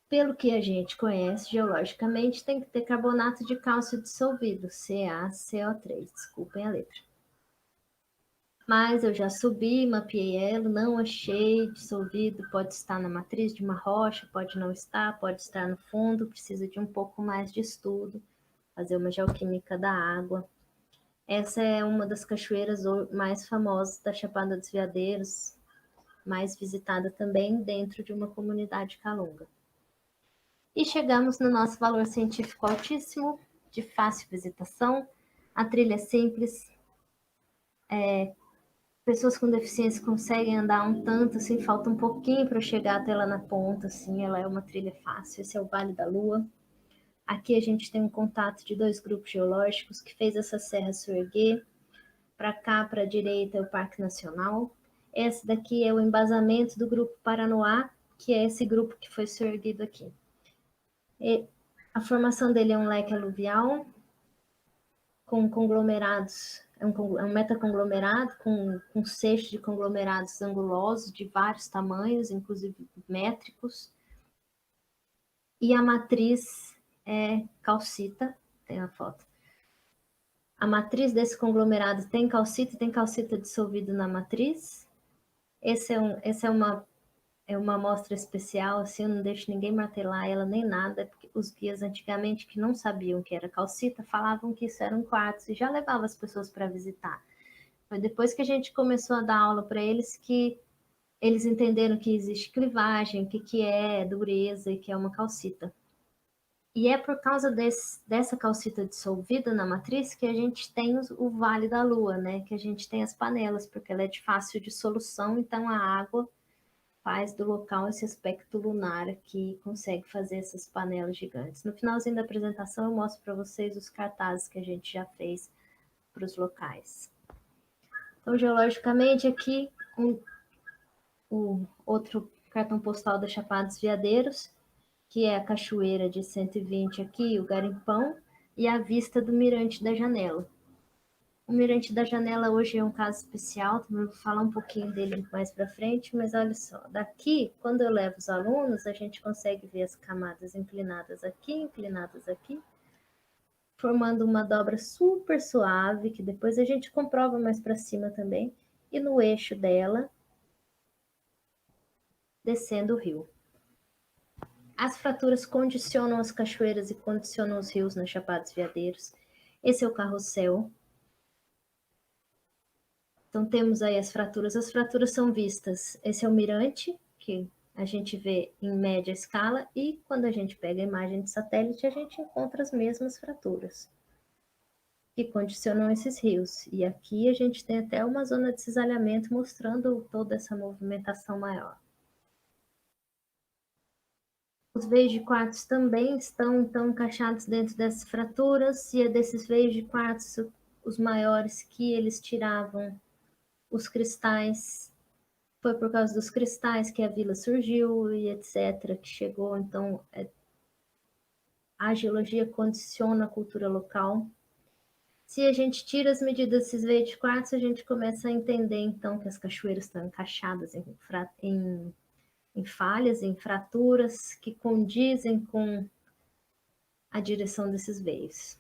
pelo que a gente conhece geologicamente, tem que ter carbonato de cálcio dissolvido, CaCO3, desculpem a letra. Mas eu já subi, mapeei ela, não achei dissolvido, pode estar na matriz de uma rocha, pode não estar, pode estar no fundo, precisa de um pouco mais de estudo, fazer uma geoquímica da água. Essa é uma das cachoeiras mais famosas da Chapada dos Veadeiros, mais visitada também dentro de uma comunidade calunga. E chegamos no nosso valor científico altíssimo, de fácil visitação. A trilha é simples, pessoas com deficiência conseguem andar um tanto, assim, falta um pouquinho para chegar até lá na ponta, assim, ela é uma trilha fácil. Esse é o Vale da Lua. Aqui a gente tem um contato de 2 grupos geológicos que fez essa serra se erguer. Para cá, para a direita, é o Parque Nacional. Esse daqui é o embasamento do grupo Paranoá, que é esse grupo que foi se erguido aqui. A formação dele é um leque aluvial com conglomerados, é um metaconglomerado com seixos de conglomerados angulosos de vários tamanhos, inclusive métricos, e a matriz é calcita, tem a foto. A matriz desse conglomerado tem calcita dissolvido na matriz. Essa é uma amostra especial, assim, eu não deixo ninguém martelar ela nem nada, porque os guias antigamente que não sabiam que era calcita falavam que isso era um quartzo e já levavam as pessoas para visitar. Foi depois que a gente começou a dar aula para eles que eles entenderam que existe clivagem, o que é dureza e que é uma calcita. E é por causa dessa calcita dissolvida na matriz que a gente tem o Vale da Lua, né? Que a gente tem as panelas, porque ela é de fácil dissolução, então a água faz do local esse aspecto lunar que consegue fazer essas panelas gigantes. No finalzinho da apresentação eu mostro para vocês os cartazes que a gente já fez para os locais. Então, geologicamente, aqui o outro cartão postal da Chapada dos Veadeiros, que é a cachoeira de 120 aqui, o garimpão, e a vista do Mirante da Janela. O Mirante da Janela hoje é um caso especial, também vou falar um pouquinho dele mais para frente, mas olha só, daqui, quando eu levo os alunos, a gente consegue ver as camadas inclinadas aqui, formando uma dobra super suave, que depois a gente comprova mais para cima também, e no eixo dela, descendo o rio. As fraturas condicionam as cachoeiras e condicionam os rios na Chapada dos Veadeiros. Esse é o carrossel. Então, temos aí as fraturas. As fraturas são vistas. Esse é o mirante, que a gente vê em média escala, e quando a gente pega a imagem de satélite, a gente encontra as mesmas fraturas que condicionam esses rios. E aqui a gente tem até uma zona de cisalhamento mostrando toda essa movimentação maior. Os veios de quartzo também estão então encaixados dentro dessas fraturas, e é desses veios de quartzo, os maiores, que eles tiravam os cristais. Foi por causa dos cristais que a vila surgiu e etc, que chegou. Então, a geologia condiciona a cultura local. Se a gente tira as medidas desses veios de quartzo, a gente começa a entender, então, que as cachoeiras estão encaixadas em falhas, em fraturas que condizem com a direção desses veios.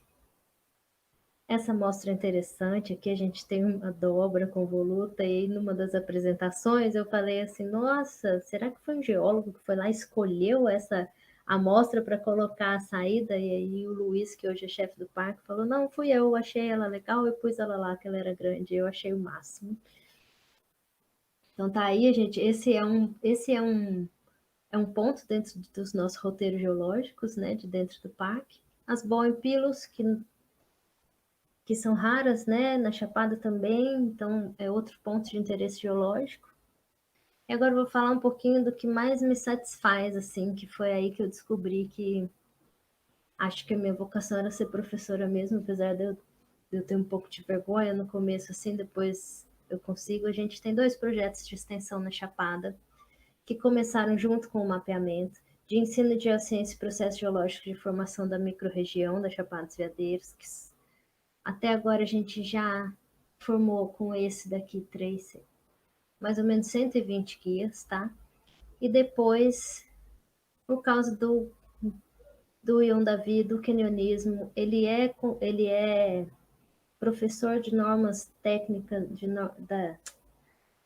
Essa amostra é interessante, aqui a gente tem uma dobra com voluta, e numa das apresentações eu falei assim, nossa, será que foi um geólogo que foi lá e escolheu essa amostra para colocar a saída? E aí o Luiz, que hoje é chefe do parque, falou, não, fui eu achei ela legal, eu pus ela lá, que ela era grande, eu achei o máximo. Então tá aí, gente, esse é um ponto dentro dos nossos roteiros geológicos, né, de dentro do parque. As Boempilos, que são raras, né, na Chapada também, então é outro ponto de interesse geológico. E agora eu vou falar um pouquinho do que mais me satisfaz, assim, que foi aí que eu descobri que acho que a minha vocação era ser professora mesmo, apesar de eu ter um pouco de vergonha no começo, assim, depois eu consigo. A gente tem 2 projetos de extensão na Chapada, que começaram junto com o mapeamento, de ensino de geociência e processo geológico de formação da microrregião da Chapada dos Veadeiros, que até agora a gente já formou com esse daqui mais ou menos 120 guias, tá? E depois, por causa do Ion Davi, do canionismo, ele é professor de normas técnicas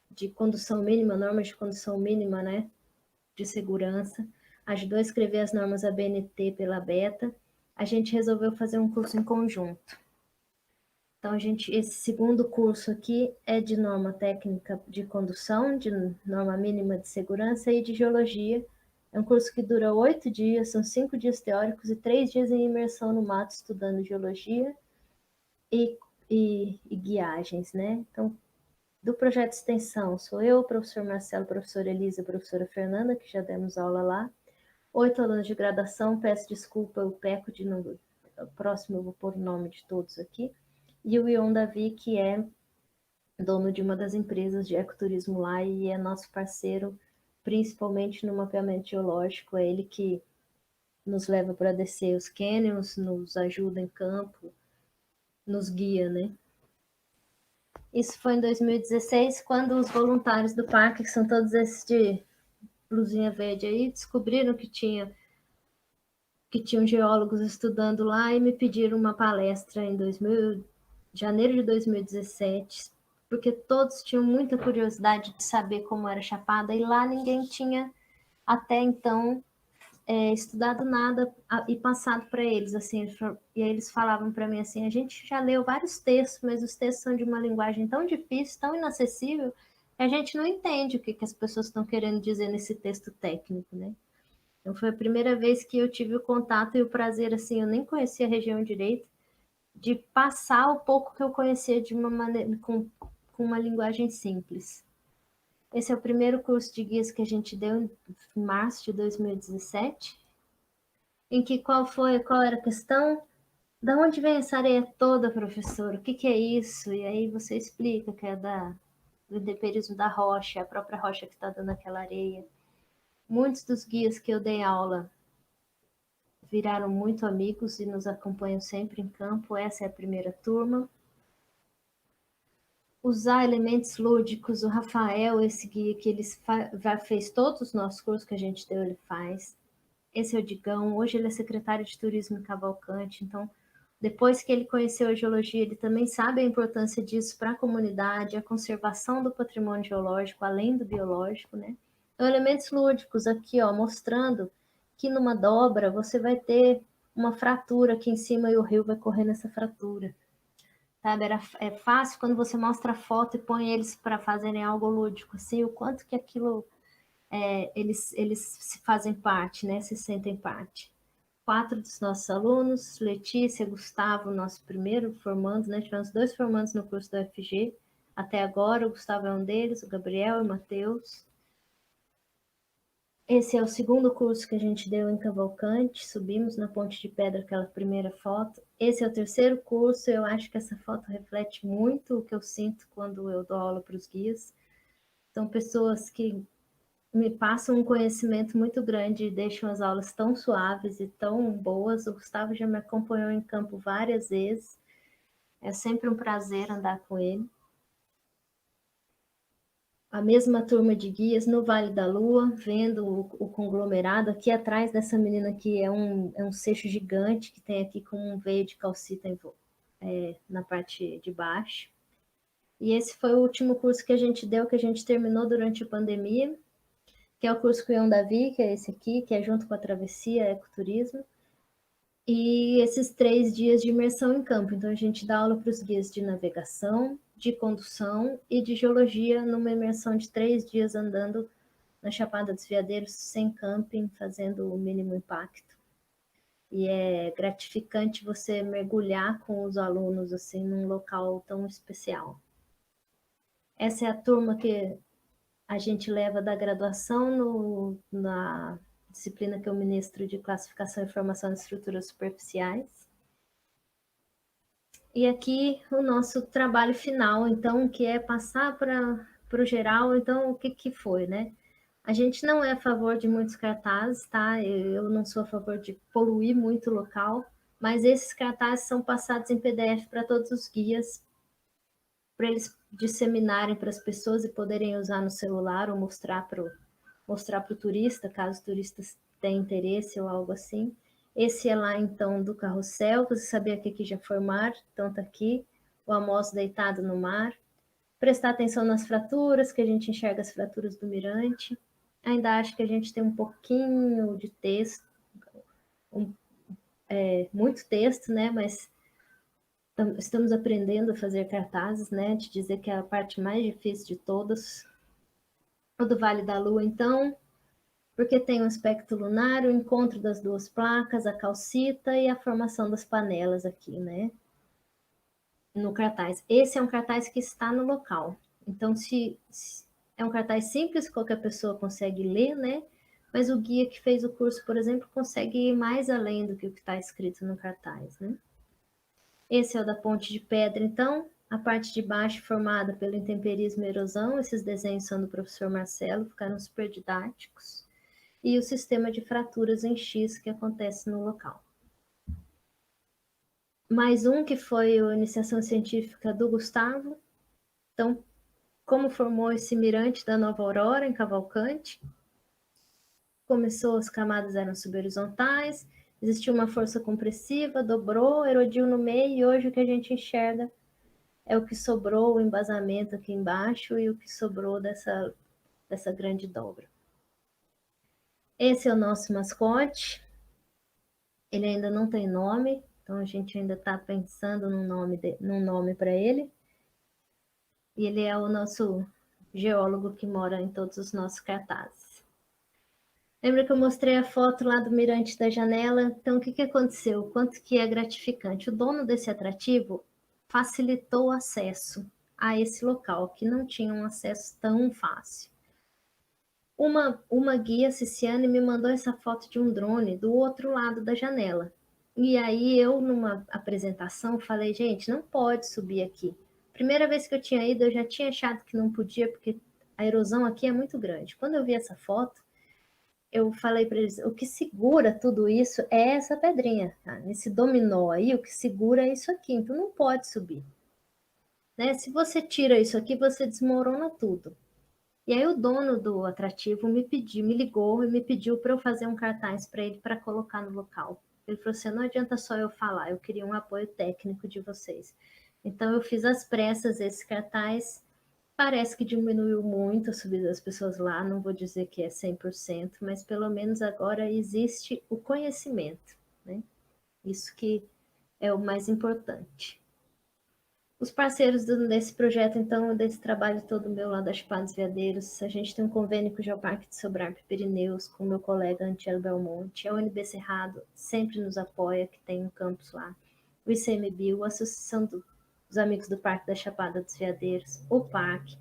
de condução mínima, normas de condução mínima, né? De segurança. Ajudou a escrever as normas ABNT pela Beta. A gente resolveu fazer um curso em conjunto. Então, esse segundo curso aqui é de norma técnica de condução, de norma mínima de segurança e de geologia. É um curso que dura 8 dias, são 5 dias teóricos e 3 dias em imersão no mato, estudando geologia e guiagens, né? Então, do projeto de extensão, sou eu, o professor Marcelo, a professora Elisa, a professora Fernanda, que já demos aula lá. 8 alunos de graduação, peço desculpa, eu peco de novo. Próximo eu vou pôr o nome de todos aqui. E o Ion Davi, que é dono de uma das empresas de ecoturismo lá e é nosso parceiro, principalmente no mapeamento geológico. É ele que nos leva para descer os canyons, nos ajuda em campo, nos guia, né? Isso foi em 2016, quando os voluntários do parque, que são todos esses de blusinha verde aí, descobriram que tinham geólogos estudando lá e me pediram uma palestra em janeiro de 2017, porque todos tinham muita curiosidade de saber como era Chapada, e lá ninguém tinha até então estudado nada e passado para eles, assim, e aí eles falavam para mim assim, a gente já leu vários textos, mas os textos são de uma linguagem tão difícil, tão inacessível, que a gente não entende o que as pessoas estão querendo dizer nesse texto técnico, né? Então foi a primeira vez que eu tive o contato e o prazer, assim, eu nem conhecia a região direito, de passar o pouco que eu conhecia de uma maneira, com uma linguagem simples. Esse é o primeiro curso de guias que a gente deu em março de 2017, em que qual era a questão? Da onde vem essa areia toda, professor? O que é isso? E aí você explica que é do intemperismo da rocha, a própria rocha que está dando aquela areia. Muitos dos guias que eu dei aula viraram muito amigos e nos acompanham sempre em campo. Essa é a primeira turma. Usar elementos lúdicos, o Rafael, esse guia que ele fez todos os nossos cursos que a gente deu, ele faz. Esse é o Digão, hoje ele é secretário de Turismo em Cavalcante, então, depois que ele conheceu a geologia, ele também sabe a importância disso para a comunidade, a conservação do patrimônio geológico, além do biológico, né? Então, elementos lúdicos aqui, ó, mostrando que numa dobra você vai ter uma fratura aqui em cima e o rio vai correr nessa fratura. Sabe, é fácil quando você mostra a foto e põe eles para fazerem algo lúdico, assim, o quanto que aquilo eles se fazem parte, né? Se sentem parte. 4 dos nossos alunos, Letícia, Gustavo, nosso primeiro formando, né? Tivemos 2 formandos no curso da UFG. Até agora, o Gustavo é um deles, o Gabriel e o Matheus. Esse é o segundo curso que a gente deu em Cavalcante, subimos na Ponte de Pedra, aquela primeira foto. Esse é o terceiro curso, eu acho que essa foto reflete muito o que eu sinto quando eu dou aula para os guias. São pessoas que me passam um conhecimento muito grande e deixam as aulas tão suaves e tão boas. O Gustavo já me acompanhou em campo várias vezes. É sempre um prazer andar com ele. A mesma turma de guias no Vale da Lua, vendo o conglomerado. Aqui atrás dessa menina aqui é um seixo gigante que tem aqui com um veio de calcita na parte de baixo. E esse foi o último curso que a gente deu, que a gente terminou durante a pandemia, que é o curso com o Ion Davi, que é esse aqui, que é junto com a travessia, ecoturismo. E esses 3 dias de imersão em campo. Então, a gente dá aula para os guias de navegação, de condução e de geologia, numa imersão de 3 dias andando na Chapada dos Veadeiros, sem camping, fazendo o mínimo impacto. E é gratificante você mergulhar com os alunos, assim, num local tão especial. Essa é a turma que a gente leva da graduação na disciplina que eu ministro de classificação e formação de estruturas superficiais. E aqui o nosso trabalho final, então, que é passar para o geral. Então, o que foi, né? A gente não é a favor de muitos cartazes, tá? Eu não sou a favor de poluir muito o local, mas esses cartazes são passados em PDF para todos os guias, para eles disseminarem para as pessoas e poderem usar no celular ou mostrar para o turista, caso o turista tenha interesse ou algo assim. Esse é lá, então, do carrossel. Você sabia que aqui já foi mar, então tá aqui, o almoço deitado no mar. Prestar atenção nas fraturas, que a gente enxerga as fraturas do mirante. Ainda acho que a gente tem um pouquinho de texto, muito texto, né? Mas estamos aprendendo a fazer cartazes, né? De dizer que é a parte mais difícil de todas. O do Vale da Lua, então, porque tem o aspecto lunar, o encontro das 2 placas, a calcita e a formação das panelas aqui, né? No cartaz. Esse é um cartaz que está no local. Então, se é um cartaz simples, qualquer pessoa consegue ler, né? Mas o guia que fez o curso, por exemplo, consegue ir mais além do que o que está escrito no cartaz, né? Esse é o da Ponte de Pedra, então. A parte de baixo formada pelo intemperismo e erosão. Esses desenhos são do professor Marcelo, ficaram super didáticos. e o sistema de fraturas em X que acontece no local. Mais um que foi a iniciação científica do Gustavo. Então, como formou esse mirante da Nova Aurora em Cavalcante? Começou, as camadas eram subhorizontais, existia uma força compressiva, dobrou, erodiu no meio, e hoje o que a gente enxerga é o que sobrou, o embasamento aqui embaixo e o que sobrou dessa grande dobra. Esse é o nosso mascote. Ele ainda não tem nome, então a gente ainda está pensando num nome para ele. E ele é o nosso geólogo que mora em todos os nossos cartazes. Lembra que eu mostrei a foto lá do mirante da janela? Então, o que aconteceu? Quanto que é gratificante? O dono desse atrativo facilitou o acesso a esse local, que não tinha um acesso tão fácil. Uma guia, Ciciane, me mandou essa foto de um drone do outro lado da janela. E aí eu, numa apresentação, falei, gente, não pode subir aqui. Primeira vez que eu tinha ido, eu já tinha achado que não podia, porque a erosão aqui é muito grande. Quando eu vi essa foto, eu falei para eles, o que segura tudo isso é essa pedrinha, tá? Nesse dominó aí, o que segura é isso aqui, então não pode subir. Né? Se você tira isso aqui, você desmorona tudo. E aí o dono do atrativo me ligou e me pediu para eu fazer um cartaz para ele para colocar no local. Ele falou assim, não adianta só eu falar, eu queria um apoio técnico de vocês. Então eu fiz às pressas esse cartaz. Parece que diminuiu muito a subida das pessoas lá, não vou dizer que é 100%, mas pelo menos agora existe o conhecimento, né? Isso que é o mais importante. Os parceiros desse projeto, então, desse trabalho todo meu lá das Chapadas Veadeiros, a gente tem um convênio com o Geoparque de Sobrarbe Pirineus, com o meu colega Antielo Belmonte, a UNB Cerrado sempre nos apoia, que tem um campus lá, o ICMBio, a Associação dos Amigos do Parque da Chapada dos Veadeiros, o PAC,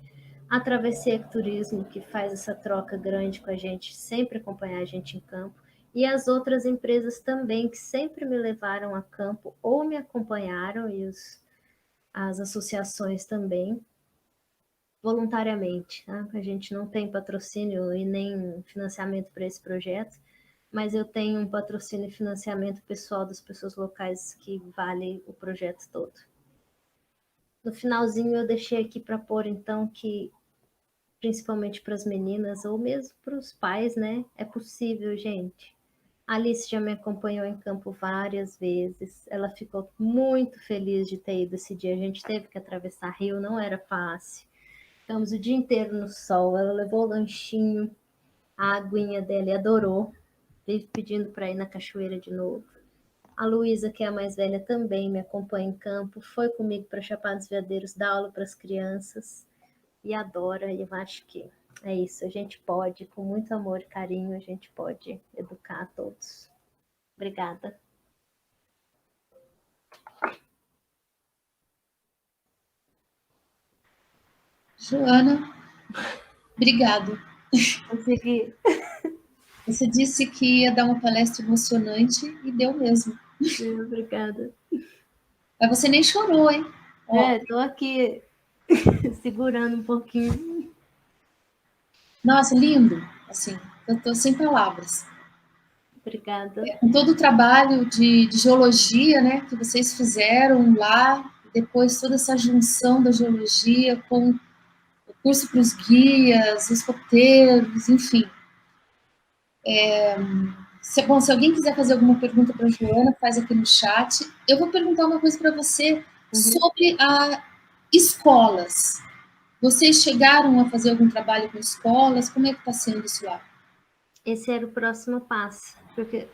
a Travessia Turismo, que faz essa troca grande com a gente, sempre acompanhar a gente em campo, e as outras empresas também, que sempre me levaram a campo ou me acompanharam, e as associações também, voluntariamente. Tá? A gente não tem patrocínio e nem financiamento para esse projeto, mas eu tenho um patrocínio e financiamento pessoal das pessoas locais que vale o projeto todo. No finalzinho eu deixei aqui para pôr, então, que principalmente para as meninas ou mesmo para os pais, né? É possível, gente. A Alice já me acompanhou em campo várias vezes. Ela ficou muito feliz de ter ido esse dia. A gente teve que atravessar rio, não era fácil. Ficamos o dia inteiro no sol. Ela levou o lanchinho, a aguinha dela e adorou. Vive pedindo para ir na cachoeira de novo. A Luísa, que é a mais velha, também me acompanha em campo. Foi comigo para Chapada dos Veadeiros dar aula para as crianças. E adora, e eu acho que é isso. A gente pode, com muito amor e carinho, a gente pode educar a todos. Obrigada. Joana, obrigado. Consegui. Você disse que ia dar uma palestra emocionante e deu mesmo. Obrigada. Mas você nem chorou, hein? Tô aqui segurando um pouquinho. Nossa, lindo. Assim, eu tô sem palavras. Obrigada. Com todo o trabalho de geologia, né, que vocês fizeram lá, depois toda essa junção da geologia com o curso para os guias, os roteiros, enfim. Bom, se alguém quiser fazer alguma pergunta para a Joana, faz aqui no chat. Eu vou perguntar uma coisa para você sobre as escolas. Vocês chegaram a fazer algum trabalho com escolas? Como é que está sendo isso lá? Esse era o próximo passo, porque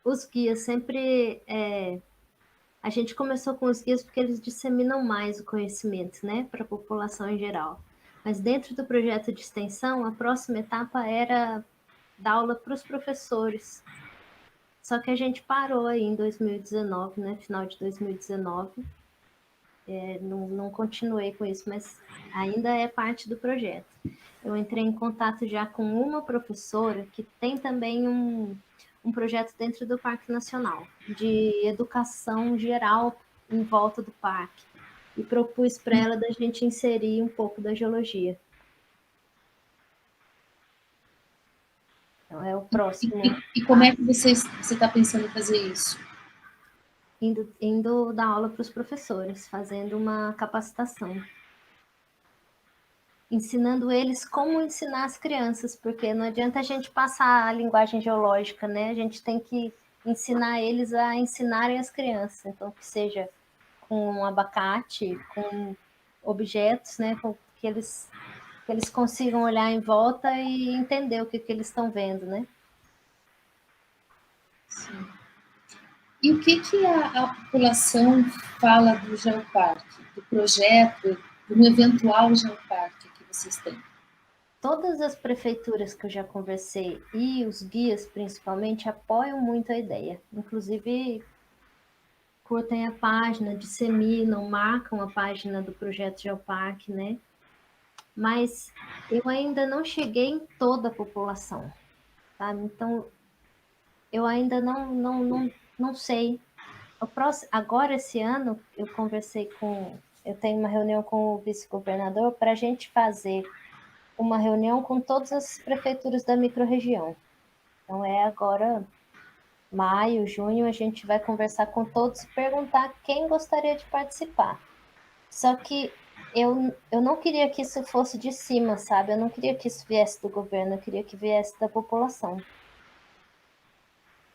os guias sempre... A gente começou com os guias porque eles disseminam mais o conhecimento, né, para a população em geral. Mas dentro do projeto de extensão, a próxima etapa era dar aula para os professores. Só que a gente parou aí em 2019, né, final de 2019. Não continuei com isso, mas ainda é parte do projeto. Eu entrei em contato já com uma professora que tem também um projeto dentro do Parque Nacional, de educação geral em volta do parque, e propus para ela da gente inserir um pouco da geologia. Então, é o próximo. E como é que você está pensando em fazer isso? Indo dar aula para os professores, fazendo uma capacitação. Ensinando eles como ensinar as crianças, porque não adianta a gente passar a linguagem geológica, né? A gente tem que ensinar eles a ensinarem as crianças. Então, que seja com um abacate, com objetos, né? Que eles consigam olhar em volta e entender o que eles estão vendo, né? Sim. E o que a população fala do geoparque, do projeto, do eventual geoparque que vocês têm? Todas as prefeituras que eu já conversei e os guias, principalmente, apoiam muito a ideia. Inclusive, curtem a página, disseminam, marcam a página do projeto Geoparque, né? Mas eu ainda não cheguei em toda a população, sabe? Então, eu ainda não sei. Agora, esse ano, eu tenho uma reunião com o vice-governador para a gente fazer uma reunião com todas as prefeituras da microrregião. Então, é agora, maio, junho, a gente vai conversar com todos e perguntar quem gostaria de participar. Só que eu não queria que isso fosse de cima, sabe? Eu não queria que isso viesse do governo, eu queria que viesse da população.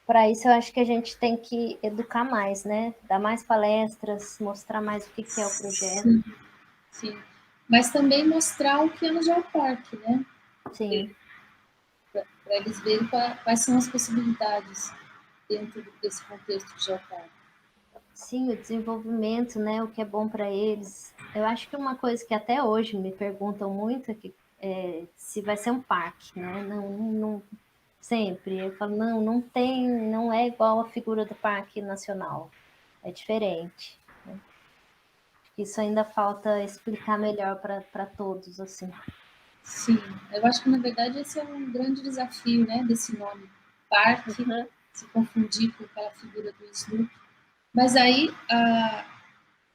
Para isso, eu acho que a gente tem que educar mais, né? Dar mais palestras, mostrar mais o que é o projeto. Sim, sim. Mas também mostrar o que é no Geoparque, né? Sim. Para eles verem quais são as possibilidades dentro desse contexto de Geoparque. Sim, o desenvolvimento, né? O que é bom para eles. Eu acho que uma coisa que até hoje me perguntam muito é se vai ser um parque, né? Não, sempre. Eu falo, não tem, não é igual a figura do Parque Nacional. É diferente. Né? Isso ainda falta explicar melhor para todos, assim. Sim, eu acho que na verdade esse é um grande desafio, né, desse nome, parque, Uhum. se confundir com aquela figura do Snoopy. Mas aí a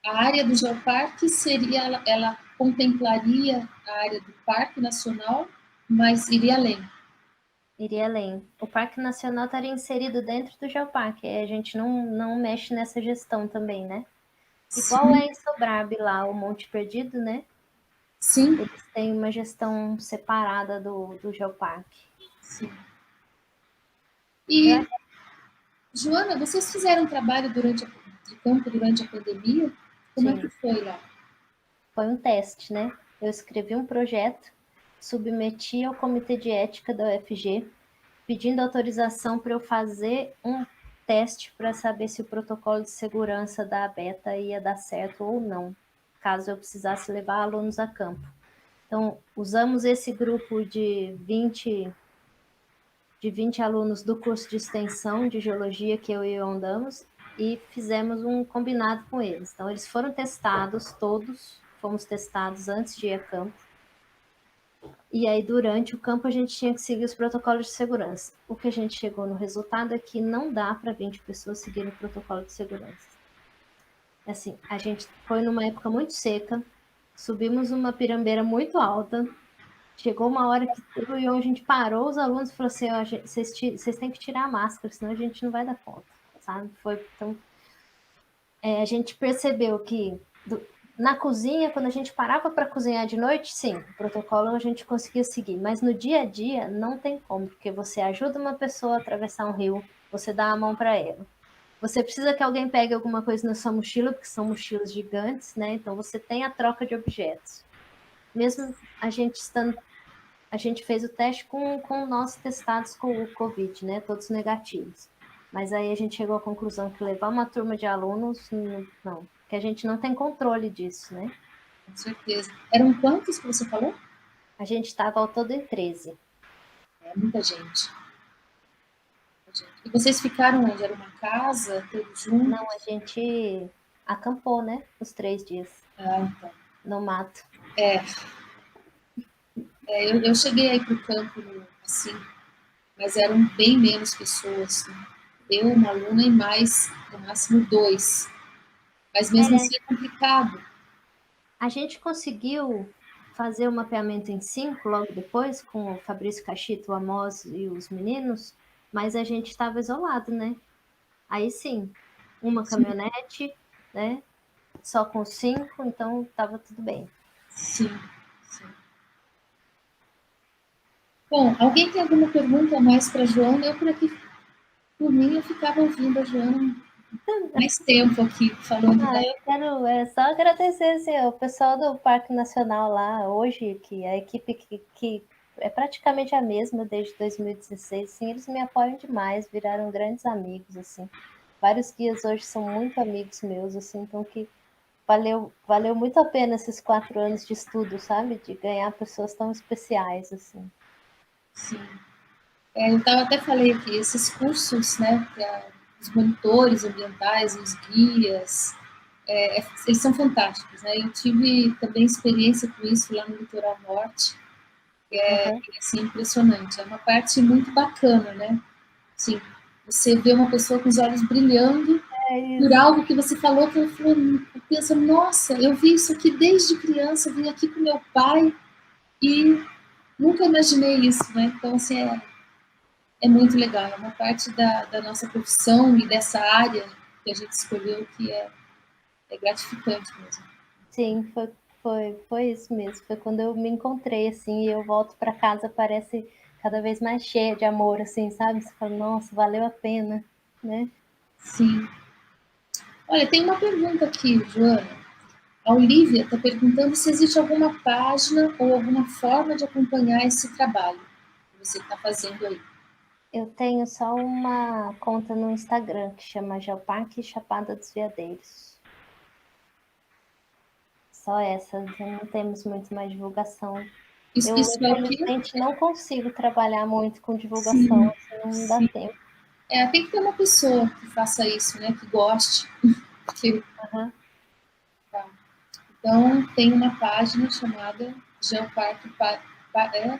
área do geoparque seria, ela contemplaria a área do Parque Nacional, mas iria além. Iria além. O Parque Nacional estaria inserido dentro do Geoparque. A gente não mexe nessa gestão também, né? Igual é Sim, em Sobrarbe lá, o Monte Perdido, né? sim, Eles têm uma gestão separada do Geoparque. sim. Eu E, acho Joana, vocês fizeram trabalho de campo durante a pandemia? que Como é que sim. foi lá? Foi um teste, né? Eu escrevi um projeto, submeti ao Comitê de Ética da UFG, pedindo autorização para eu fazer um teste para saber se o protocolo de segurança da beta ia dar certo ou não, caso eu precisasse levar alunos a campo. Então, usamos esse grupo de 20 alunos do curso de extensão de geologia que eu e o Ion damos e fizemos um combinado com eles. Então, eles foram testados, todos fomos testados antes de ir a campo. E aí, durante o campo, a gente tinha que seguir os protocolos de segurança. O que a gente chegou no resultado é que não dá para 20 pessoas seguirem o protocolo de segurança. Assim, a gente foi numa época muito seca, subimos uma pirambeira muito alta, chegou uma hora que eu e a gente parou os alunos e falou assim, ó, vocês têm que tirar a máscara, senão a gente não vai dar conta, sabe? Então, a gente percebeu que na cozinha, quando a gente parava para cozinhar de noite, sim, o protocolo a gente conseguia seguir, mas no dia a dia não tem como, porque você ajuda uma pessoa a atravessar um rio, você dá a mão para ela. Você precisa que alguém pegue alguma coisa na sua mochila, porque são mochilas gigantes, né? Então você tem a troca de objetos. Mesmo a gente fez o teste com nós testados com o Covid, né? Todos negativos. Mas aí a gente chegou à conclusão que levar uma turma de alunos, não, que a gente não tem controle disso, né? Com certeza. Eram quantos que você falou? A gente estava ao todo em 13. É muita gente. E vocês ficaram onde? Era uma casa, todos Não, juntos? a gente acampou, né? Os 3 dias Ah, então. no mato. É, eu cheguei aí para o campo, assim, mas eram bem menos pessoas. Né? Eu, uma aluna e mais, no máximo dois. Mas mesmo É, assim é complicado. a gente conseguiu fazer o mapeamento em 5 logo depois, com o Fabrício Cachito, o Amos e os meninos, mas a gente estava isolado, né? Aí sim, uma caminhonete, né? Só com 5, então estava tudo bem. Sim, sim. Bom, alguém tem alguma pergunta mais para a Joana? Eu, por aqui, por mim, eu ficava ouvindo a Joana mais tempo aqui, falando da... Eu quero só agradecer assim, o pessoal do Parque Nacional lá, hoje, que a equipe que é praticamente a mesma desde 2016, assim, eles me apoiam demais, viraram grandes amigos, assim. Vários guias hoje são muito amigos meus, assim, então que valeu muito a pena esses 4 anos de estudo, sabe? De ganhar pessoas tão especiais, assim. Sim. Eu até falei aqui, esses cursos, né, os monitores ambientais, os guias, eles são fantásticos, né? Eu tive também experiência com isso lá no litoral norte, Uhum. assim, impressionante. É uma parte muito bacana, né? Sim, você vê uma pessoa com os olhos brilhando É por isso. algo que você falou, que ela falou, pensa, nossa, eu vi isso aqui desde criança, vim aqui com meu pai e nunca imaginei isso, né? Então, assim, é muito legal, é uma parte da nossa profissão e dessa área que a gente escolheu que é gratificante mesmo. Sim, foi isso mesmo. Foi quando eu me encontrei, assim, e eu volto para casa, parece cada vez mais cheia de amor, assim, sabe? Você fala, nossa, valeu a pena, né? Sim. Olha, tem uma pergunta aqui, Joana. A Olivia está perguntando se existe alguma página ou alguma forma de acompanhar esse trabalho que você está fazendo aí. Eu tenho só uma conta no Instagram que chama Geoparque Chapada dos Veadeiros. Só essa, não temos muito mais divulgação. Eu, Isso é o quê? infelizmente, não consigo trabalhar muito com divulgação, Sim, assim, não dá sim. tempo. Tem que ter uma pessoa que faça isso, né? Que goste. Que, Uhum. tá. Então, tem uma página chamada Geoparque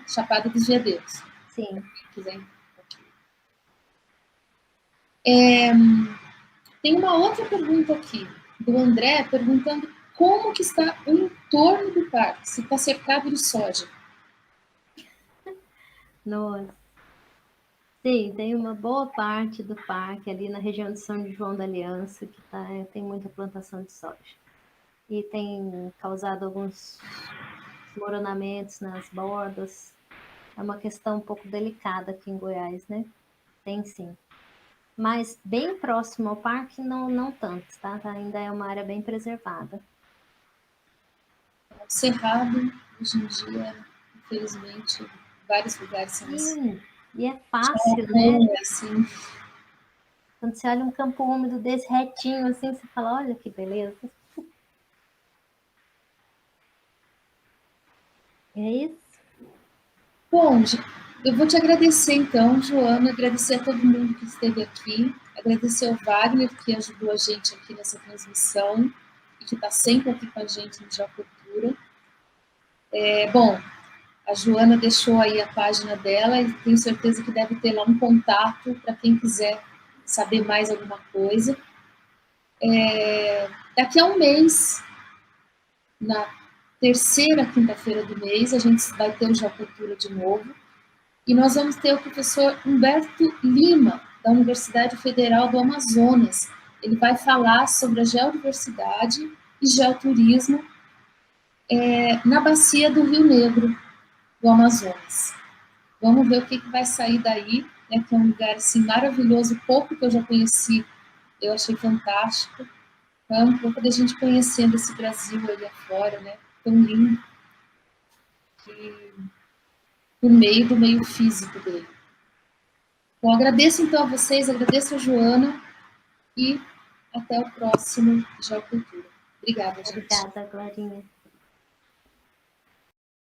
Chapada dos Veadeiros. Sim. Quem quiser. Tem uma outra pergunta aqui, do André, perguntando como que está o entorno do parque, se está cercado de soja. Nossa. Sim, tem uma boa parte do parque ali na região de São João da Aliança que tem muita plantação de soja. E tem causado alguns desmoronamentos nas bordas. É uma questão um pouco delicada aqui em Goiás, né? Tem sim. Mas bem próximo ao parque, não tanto, tá? Ainda é uma área bem preservada. O Cerrado, hoje em dia, infelizmente, vários lugares são assim. Sim, e é Já fácil, né? é assim. Quando você olha um campo úmido desse retinho, assim, você fala, olha que beleza. É isso? Bom, eu vou te agradecer então, Joana, agradecer a todo mundo que esteve aqui, agradecer ao Wagner, que ajudou a gente aqui nessa transmissão e que está sempre aqui com a gente no Geocultura. Bom, a Joana deixou aí a página dela e tenho certeza que deve ter lá um contato para quem quiser saber mais alguma coisa. Daqui a um mês, na terceira quinta-feira do mês, a gente vai ter o Geocultura de novo. E nós vamos ter o professor Humberto Lima, da Universidade Federal do Amazonas. Ele vai falar sobre a geodiversidade e geoturismo na bacia do Rio Negro, do Amazonas. Vamos ver o que vai sair daí, né, que é um lugar assim, maravilhoso, pouco que eu já conheci, eu achei fantástico. Então, um pouco da gente conhecendo esse Brasil ali afora, né, tão lindo, no meio do meio físico dele. Bom, agradeço então a vocês, agradeço a Joana e até o próximo Geocultura. Obrigada, gente. Obrigada, Glorinha.